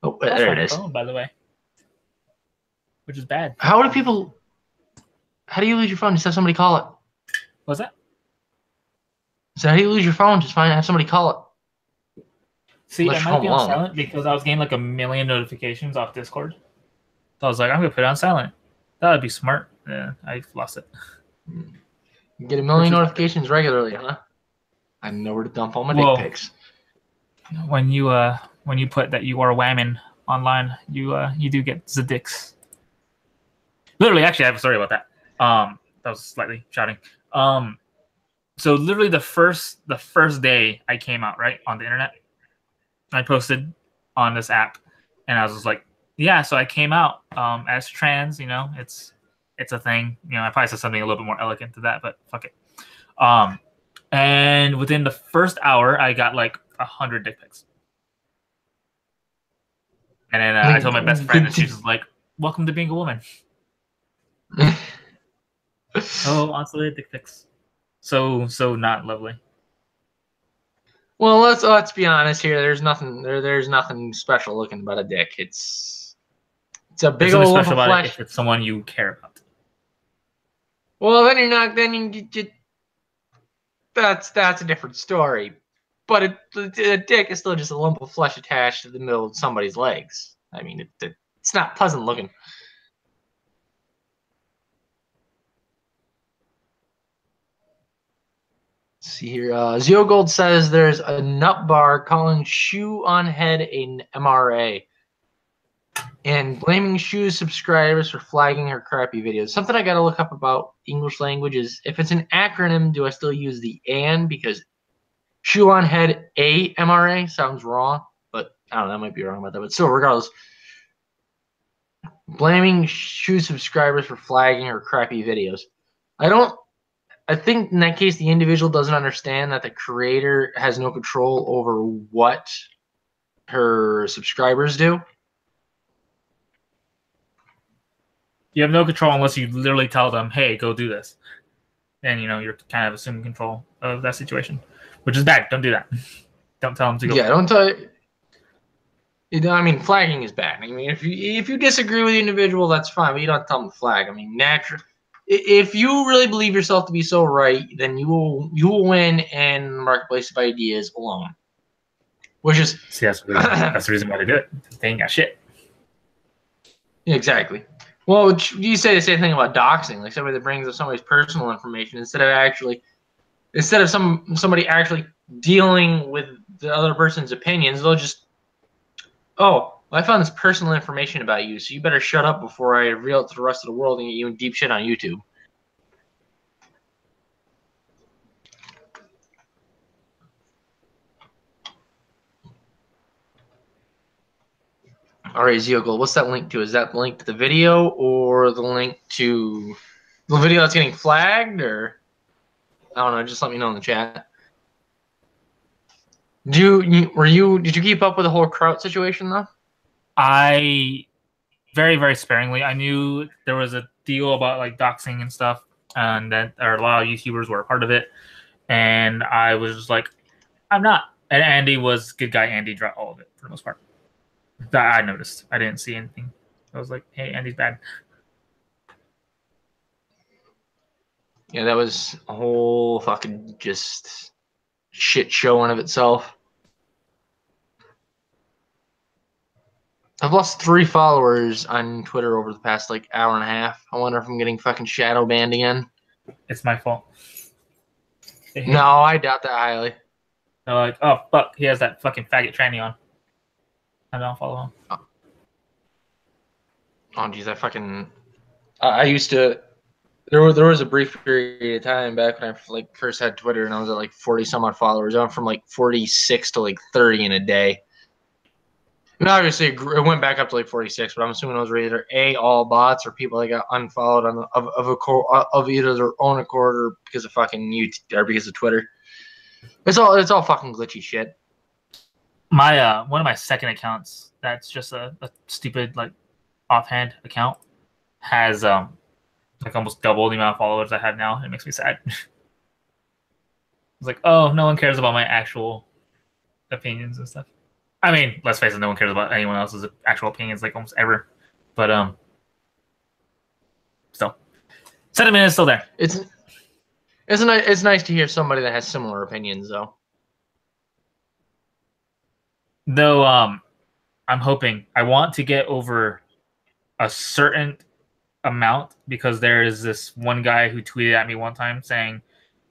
Oh, there it is. Phone, by the way, which is bad. How do you lose your phone? Just have somebody call it. What's that? So how do you lose your phone? Just have somebody call it. See, I might be on silent because I was getting like 1 million notifications off Discord. So I was like, I'm gonna put it on silent. That would be smart. Yeah, I lost it. You get 1 million notifications regularly, huh? I know where to dump all my dick pics. When you put that you are whamming online, you do get the dicks. Literally, actually, I have a story about that. That was slightly shouting. So literally the first day I came out right on the internet, I posted on this app, and I was just like, yeah. So I came out as trans. It's a thing. I probably said something a little bit more elegant to that, but fuck it. And within the first hour, I got like 100 dick pics. And then I told my best friend, and she was like, "Welcome to being a woman." Oh, unsolicited dick pics. So not lovely. Well, let's be honest here. There's nothing special looking about a dick. It's a big old lump of flesh. If it's someone you care about. Well, then you're not. Then you that's a different story. But a dick is still just a lump of flesh attached to the middle of somebody's legs. I mean, it's not pleasant looking. Let's see here. Zio Gold says there's a nut bar calling shoe on head an MRA and blaming shoes subscribers for flagging her crappy videos. Something I got to look up about English language is if it's an acronym, do I still use the "and"? Because shoe on head AMRA sounds wrong, but I don't know, I might be wrong about that. But still, regardless, blaming shoe subscribers for flagging or crappy videos. I think in that case, the individual doesn't understand that the creator has no control over what her subscribers do. You have no control unless you literally tell them, "Hey, go do this," and you're kind of assuming control of that situation, which is bad. Don't do that. Don't tell them to go. Yeah, don't tell. I mean, flagging is bad. I mean, if you disagree with the individual, that's fine, but you don't tell them to flag. I mean, if you really believe yourself to be so right, then you will win in the marketplace of ideas alone. Which is see, that's the reason why they do it. They ain't got shit. Exactly. Well, you say the same thing about doxing, like somebody that brings up somebody's personal information instead of somebody actually dealing with the other person's opinions, they'll just, oh, well, I found this personal information about you, so you better shut up before I reveal it to the rest of the world and get you in deep shit on YouTube. All right, Zeogle, what's that link to? Is that the link to the video or the link to the video that's getting flagged? Or I don't know. Just let me know in the chat. Did you keep up with the whole Kraut situation though? I very, very sparingly. I knew there was a deal about like doxing and stuff, and that a lot of YouTubers were a part of it. And I was just like, I'm not. And Andy was good guy. Andy dropped all of it for the most part. That I noticed. I didn't see anything. I was like, hey, Andy's bad. Yeah, that was a whole fucking just shit show in of itself. I've lost 3 followers on Twitter over the past like hour and a half. I wonder if I'm getting fucking shadow banned again. It's my fault. No, I doubt that highly. They're like, oh fuck, he has that fucking faggot tranny on. I don't follow him. Oh geez, I used to. There was a brief period of time back when I like first had Twitter, and I was at like 40 some odd followers. I went from like 46 to like 30 in a day. And obviously, it went back up to like 46, but I'm assuming those were either all bots or people that got unfollowed of either their own accord or because of fucking YouTube or because of Twitter. It's all fucking glitchy shit. My one of my second accounts, that's just a stupid like offhand account, has like almost double the amount of followers I have now. It makes me sad. It's like, oh, no one cares about my actual opinions and stuff. I mean, let's face it, no one cares about anyone else's actual opinions like almost ever. But still, sentiment is still there. It's nice to hear somebody that has similar opinions though. Though I'm hoping I want to get over a certain amount because there is this one guy who tweeted at me one time saying,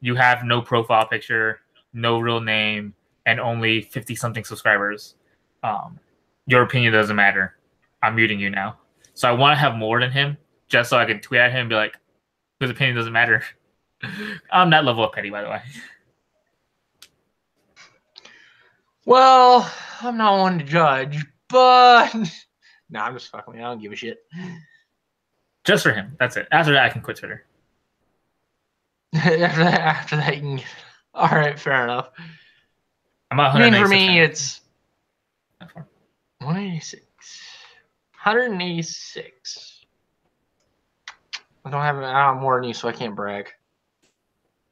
"You have no profile picture, no real name, and only 50 something subscribers. Your opinion doesn't matter. I'm muting you now." So I want to have more than him just so I can tweet at him and be like, "His opinion doesn't matter." I'm that level of petty, by the way. Well, I'm not one to judge, but nah, I'm just fucking. I don't give a shit. Just for him. That's it. After that, I can quit Twitter. after that, you can. All right, fair enough. I'm at I mean, for me, it's 186. 186. I don't have more than you, so I can't brag.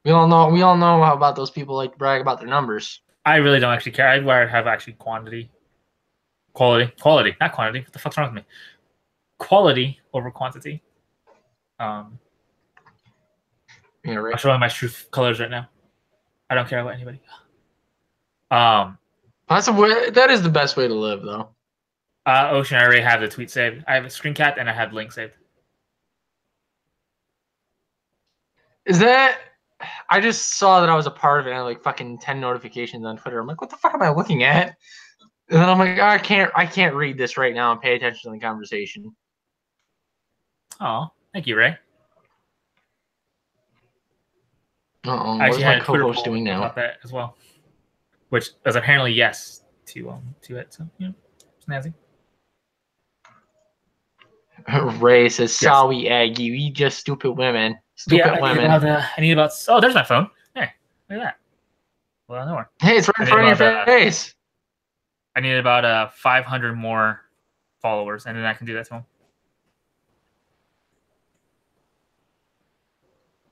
We all know how about those people like to brag about their numbers. I really don't actually care. I'd rather have actually quality, not quantity. What the fuck's wrong with me? Quality over quantity. Yeah, right. I'm showing my true colors right now. I don't care about anybody. That is the best way to live, though. Ocean, I already have the tweet saved. I have a screen cap and I have the link saved. Is that? I just saw that I was a part of it. And I had like fucking 10 notifications on Twitter. I'm like, what the fuck am I looking at? And then I'm like, oh, I can't read this right now and pay attention to the conversation. Oh, thank you, Ray. What is my co-host doing now? About that as well. which is apparently yes to it. So snazzy. Ray says, Yes. "Sorry, Aggie, we just stupid women. But yeah, Stupid women." I need about. Oh, there's my phone. There, look at that. Well, no more. Hey, it's right in front of your face. I need about 500 more followers, and then I can do that to him.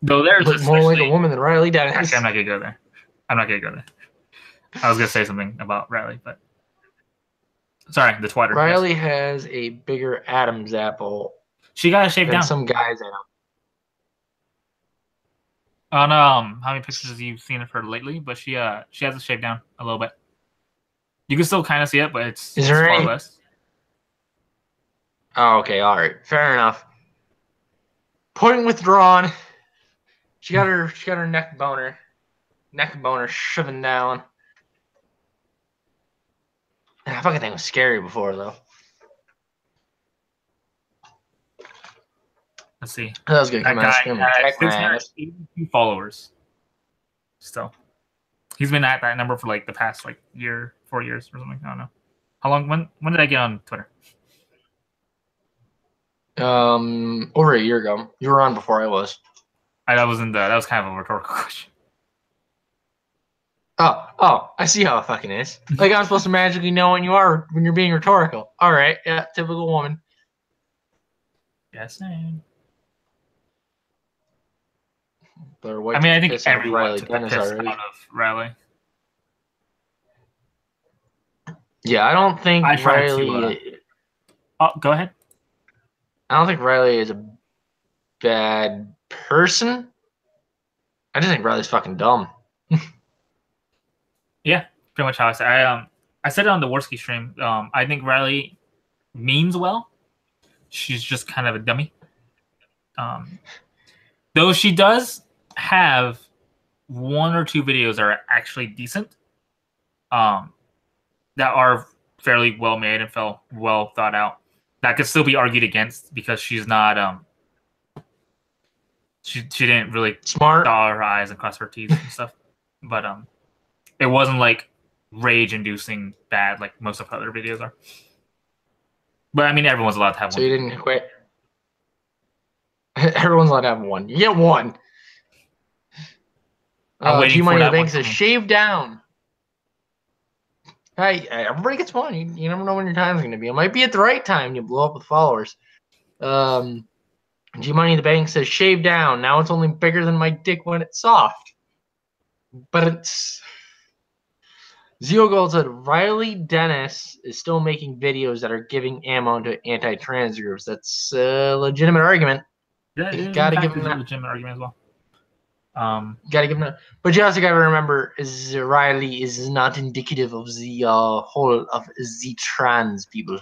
Though there's Look more like a woman than Riley Dennis. Actually, I'm not gonna go there. I'm not gonna go there. I was gonna say something about Riley, but sorry, the Twitter. Riley has a bigger Adam's apple. She got it shaved down. Some guys in On how many pictures have you seen of her lately? But she has it shaved down a little bit. You can still kind of see it, but it's far less. Oh, okay, all right, fair enough. Point withdrawn. She got her neck boner shoving down. That fucking thing was scary before, though. Let's see. That was gonna come out screaming, "Check my ass." 82 followers. Still, he's been at that number for like the past 4 years or something. I don't know. How long? When did I get on Twitter? Over a year ago. You were on before I was. That was kind of a rhetorical question. Oh, I see how it fucking is. Like I'm supposed to magically know when you're being rhetorical. All right, yeah, typical woman. Yes, man. I mean, I think everyone took the piss out of Riley. Yeah, I don't think Riley. Go ahead. I don't think Riley is a bad person. I just think Riley's fucking dumb. Yeah, pretty much how I said. I said it on the Worski stream. I think Riley means well. She's just kind of a dummy. Though she does have 1 or 2 videos that are actually decent. That are fairly well made and well thought out. That could still be argued against because she's not she didn't really smart dot her I's and cross her T's and stuff. But it wasn't like rage inducing bad like most of her other videos are. But I mean everyone's allowed to have one. So you didn't quit. Everyone's allowed to have one. You get one. G-Money the Bank says shave down. Hey, everybody gets one. You never know when your time's going to be. It might be at the right time. You blow up with followers. G-Money the Bank says shave down. Now it's only bigger than my dick when it's soft. But it's... Zio Gold said Riley Dennis is still making videos that are giving ammo to anti-trans groups. That's a legitimate argument. Yeah, you gotta give him that. Legitimate argument as well. Gotta give him that. But you also gotta remember, Riley is not indicative of the whole of the trans people.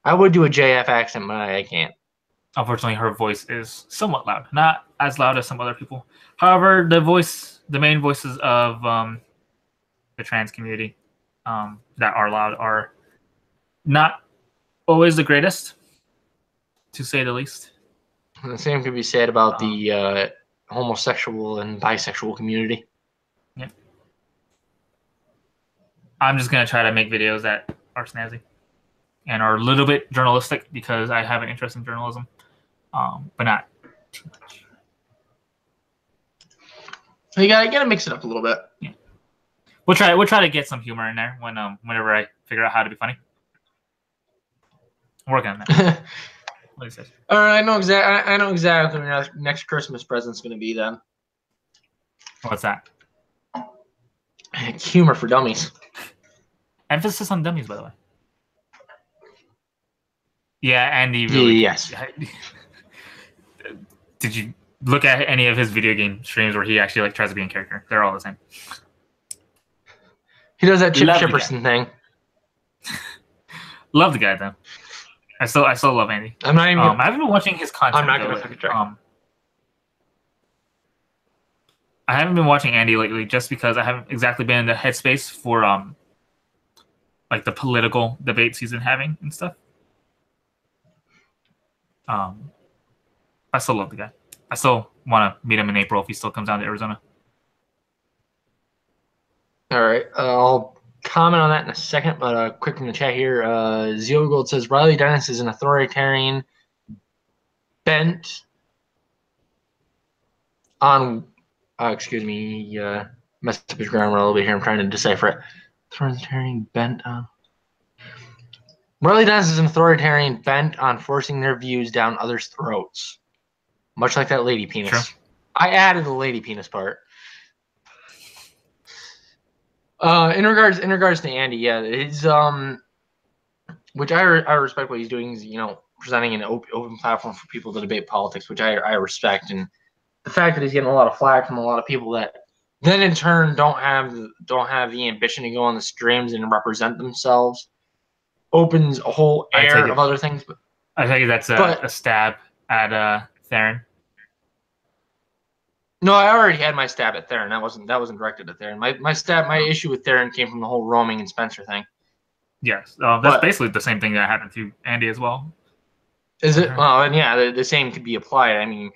I would do a JF accent, but I can't. Unfortunately, her voice is somewhat loud. Not as loud as some other people. However, the main voices of the trans community that are loud are not always the greatest, to say the least. And the same could be said about the homosexual and bisexual community. Yeah. I'm just going to try to make videos that are snazzy and are a little bit journalistic because I have an interest in journalism, but not too much. You gotta mix it up a little bit. Yeah. We'll try to get some humor in there whenever I figure out how to be funny. I'm working on that. What is it? All right, I know exactly what your next Christmas present's going to be then. What's that? Humor for dummies. Emphasis on dummies, by the way. Yeah, Andy really... Yes. Did you look at any of his video game streams where he actually tries to be in character? They're all the same. He does that Chip Chipperson thing. Love the guy, though. I still love Andy. I'm not even. I haven't been watching his content. I'm not going to fucking try. I haven't been watching Andy lately just because I haven't exactly been in the headspace for like the political debates he's been having and stuff. I still love the guy. I still want to meet him in April if he still comes down to Arizona. All right. I'll comment on that in a second, but quick from the chat here. Zio Gold says Riley Dennis is an authoritarian bent on. Excuse me. Messed up his grammar a little bit here. I'm trying to decipher it. Authoritarian bent on. Riley Dennis is an authoritarian bent on forcing their views down others' throats, much like that lady penis. True. I added the lady penis part. In regards to Andy, yeah, his which I respect what he's doing. He's presenting an open platform for people to debate politics, which I respect, and the fact that he's getting a lot of flack from a lot of people that then in turn don't have the ambition to go on the streams and represent themselves opens a whole air of other things. I take it that's a stab at Theron. No, I already had my stab at Theron. That wasn't directed at Theron. My issue with Theron came from the whole roaming and Spencer thing. Yes, that's basically the same thing that happened to Andy as well. Is it? Well, and yeah, the same could be applied. I mean,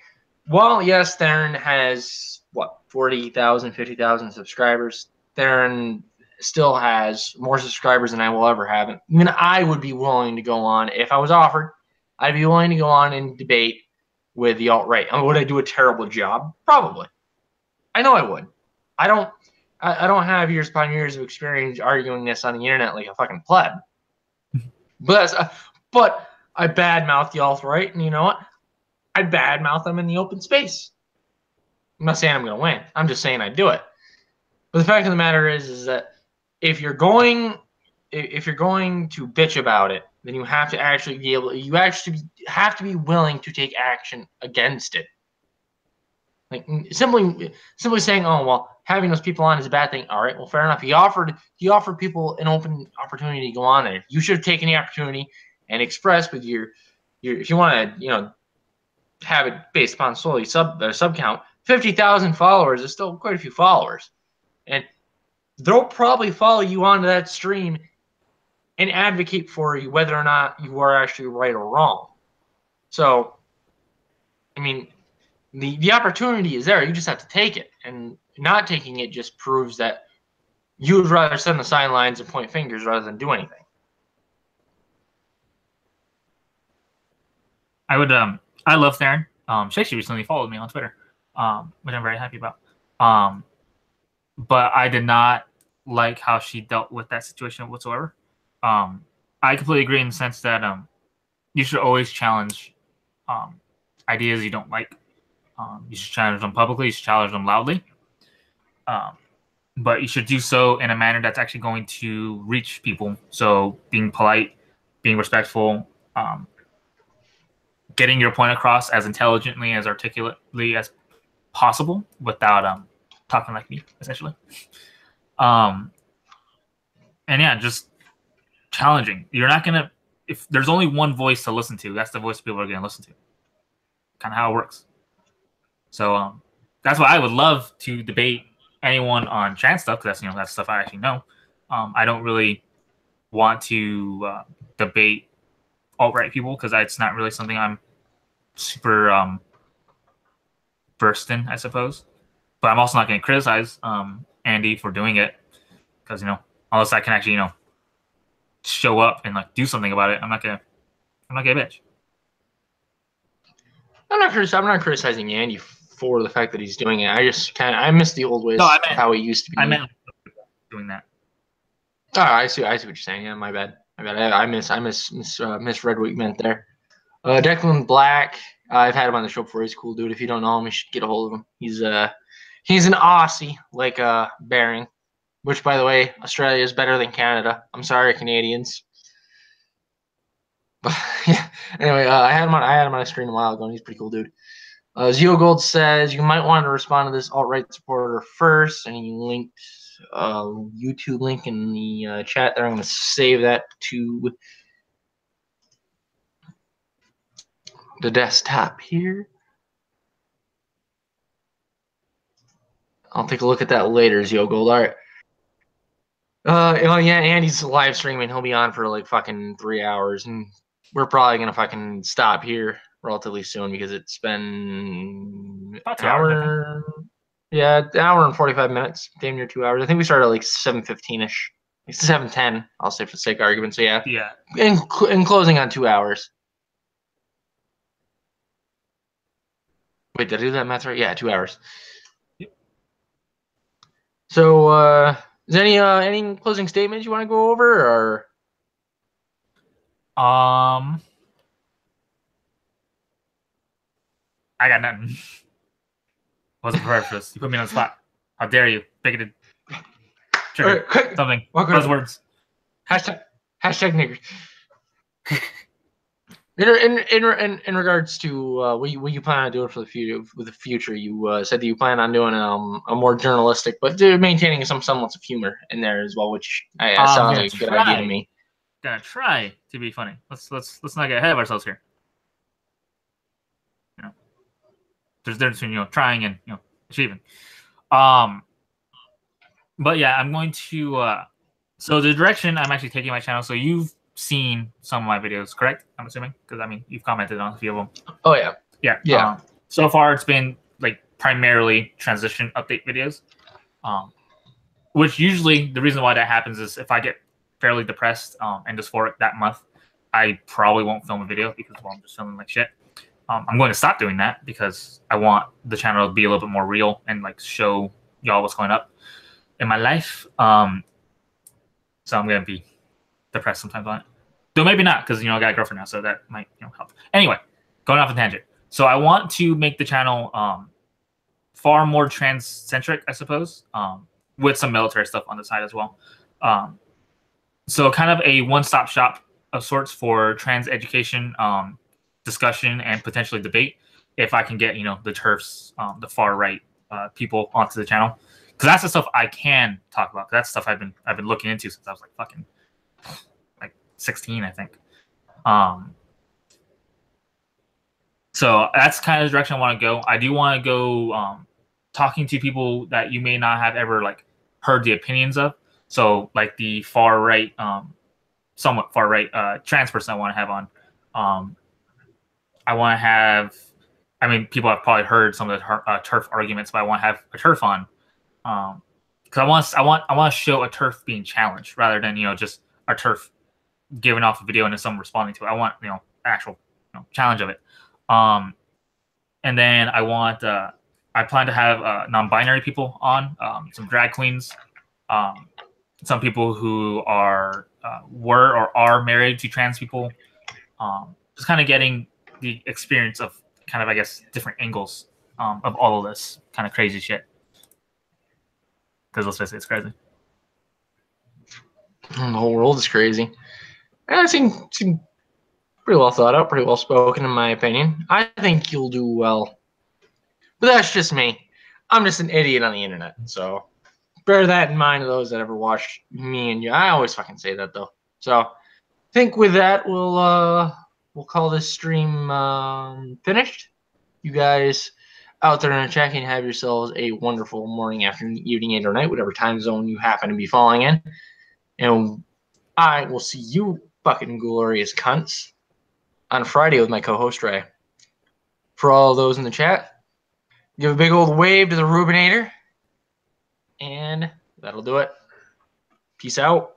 well, yes, Theron has what 40,000, 50,000 subscribers. Theron still has more subscribers than I will ever have. I mean, I would be willing to go on if I was offered. I'd be willing to go on and debate with the alt-right. I mean, would I do a terrible job? Probably. I know I would. I don't have years upon years of experience arguing this on the internet like a fucking pleb. But I badmouth the alt-right, and you know what? I badmouth them in the open space. I'm not saying I'm going to win. I'm just saying I do it. But the fact of the matter is that if you're going to bitch about it, then you have to actually be able. You actually have to be willing to take action against it. Like simply saying, "Oh well, having those people on is a bad thing." All right, well, fair enough. He offered people an open opportunity to go on there. You should have taken the opportunity and expressed with your if you want to have it based upon solely sub count. 50,000 followers is still quite a few followers, and they'll probably follow you onto that stream and advocate for you whether or not you are actually right or wrong. So, I mean, the opportunity is there. You just have to take it, and not taking it just proves that you would rather send the sidelines and point fingers rather than do anything. I love Theron. She actually recently followed me on Twitter, which I'm very happy about. But I did not like how she dealt with that situation whatsoever. I completely agree in the sense that you should always challenge ideas you don't like. You should challenge them publicly. You should challenge them loudly. But you should do so in a manner that's actually going to reach people. So being polite, being respectful, getting your point across as intelligently, as articulately as possible without talking like me, essentially. And yeah, just challenging. You're not gonna, if there's only one voice to listen to, that's the voice people are gonna listen to. Kind of how it works. So that's why I would love to debate anyone on chat stuff, because that's stuff I actually know. I don't really want to debate alt-right people because it's not really something I'm super versed in, I suppose. But I'm also not going to criticize Andy for doing it because unless I can actually show up and do something about it, I'm not gonna bitch. I'm not criticizing Andy for the fact that he's doing it. I miss the old ways of how he used to be. I meant doing that. Oh, I see what you're saying. Yeah, my bad. I misread what you meant there. Declan Black, I've had him on the show before. He's a cool dude. If you don't know him, you should get a hold of him. He's an Aussie, like Bering, which, by the way, Australia is better than Canada. I'm sorry, Canadians. But yeah. Anyway, I had him on a screen a while ago, and he's a pretty cool dude. Zio Gold says you might want to respond to this alt-right supporter first, and he linked YouTube link in the chat there. I'm going to save that to the desktop here. I'll take a look at that later, Zio Gold. All right. Oh yeah, Andy's live streaming. He'll be on for like fucking 3 hours, and we're probably gonna fucking stop here relatively soon because it's been about 2 hours. Yeah, an hour and 45 minutes, damn near 2 hours. I think we started at like 7:15ish. It's 7:10, I'll say for the sake of argument. So yeah, Yeah. in closing on 2 hours. Wait, did I do that math right? Yeah, 2 hours. So is there any closing statements you want to go over, or Um, I got nothing. Wasn't prepared for this. You put me on the spot. How dare you? Bigoted. Trigger. quick, Something. walk over. Buzzwords. Hashtag niggers. In regards to what you plan on doing for the future, with the future, you said that you plan on doing a more journalistic, but maintaining some semblance of humor in there as well, which I'm sounds gonna like a good idea to try. me. Gonna try to be funny. Let's not get ahead of ourselves here. You know, there's a difference between trying and achieving. Um, but yeah, I'm going to. So the direction I'm actually taking my channel. So you've seen some of my videos, correct? I'm assuming because I mean you've commented on a few of them. Oh yeah, Yeah. yeah. So far it's been like primarily transition update videos. Which usually the reason why that happens is if I get fairly depressed and dysphoric that month, I probably won't film a video because I'm just feeling like shit. I'm going to stop doing that because I want the channel to be a little bit more real and like show y'all what's going up in my life. So I'm going to be depressed sometimes on it. Though maybe not because I got a girlfriend now, so that might help. Anyway, going off a tangent. So I want to make the channel far more trans-centric, I suppose, with some military stuff on the side as well. So kind of a one-stop shop of sorts for trans education, discussion, and potentially debate. If I can get the turfs, the far right people onto the channel, because that's the stuff I can talk about. That's stuff I've been looking into since I was like fucking like 16, I think. So that's kind of the direction I want to go. I do want to go talking to people that you may not have ever like heard the opinions of. So like the far right, somewhat far right trans person I want to have on. I want to have. I mean, people have probably heard some of the turf arguments, but I want to have a turf on because I want to show a turf being challenged rather than just a turf giving off a video and then someone responding to it. I want actual challenge of it. And then I want I plan to have non-binary people on, some drag queens, some people who are were or are married to trans people, just kind of getting the experience of kind of I guess different angles of all of this kind of crazy shit. Because let's just say it's crazy. The whole world is crazy. And it seemed pretty well thought out, pretty well spoken, in my opinion. I think you'll do well. But that's just me. I'm just an idiot on the internet. So bear that in mind, those that ever watched me and you. I always fucking say that though. So I think with that we'll call this stream finished. You guys out there in the chat can have yourselves a wonderful morning, afternoon, evening, or night, whatever time zone you happen to be falling in. And I will see you fucking glorious cunts on Friday with my co-host Ray. For all those in the chat, give a big old wave to the Rubinator, and that'll do it. Peace out.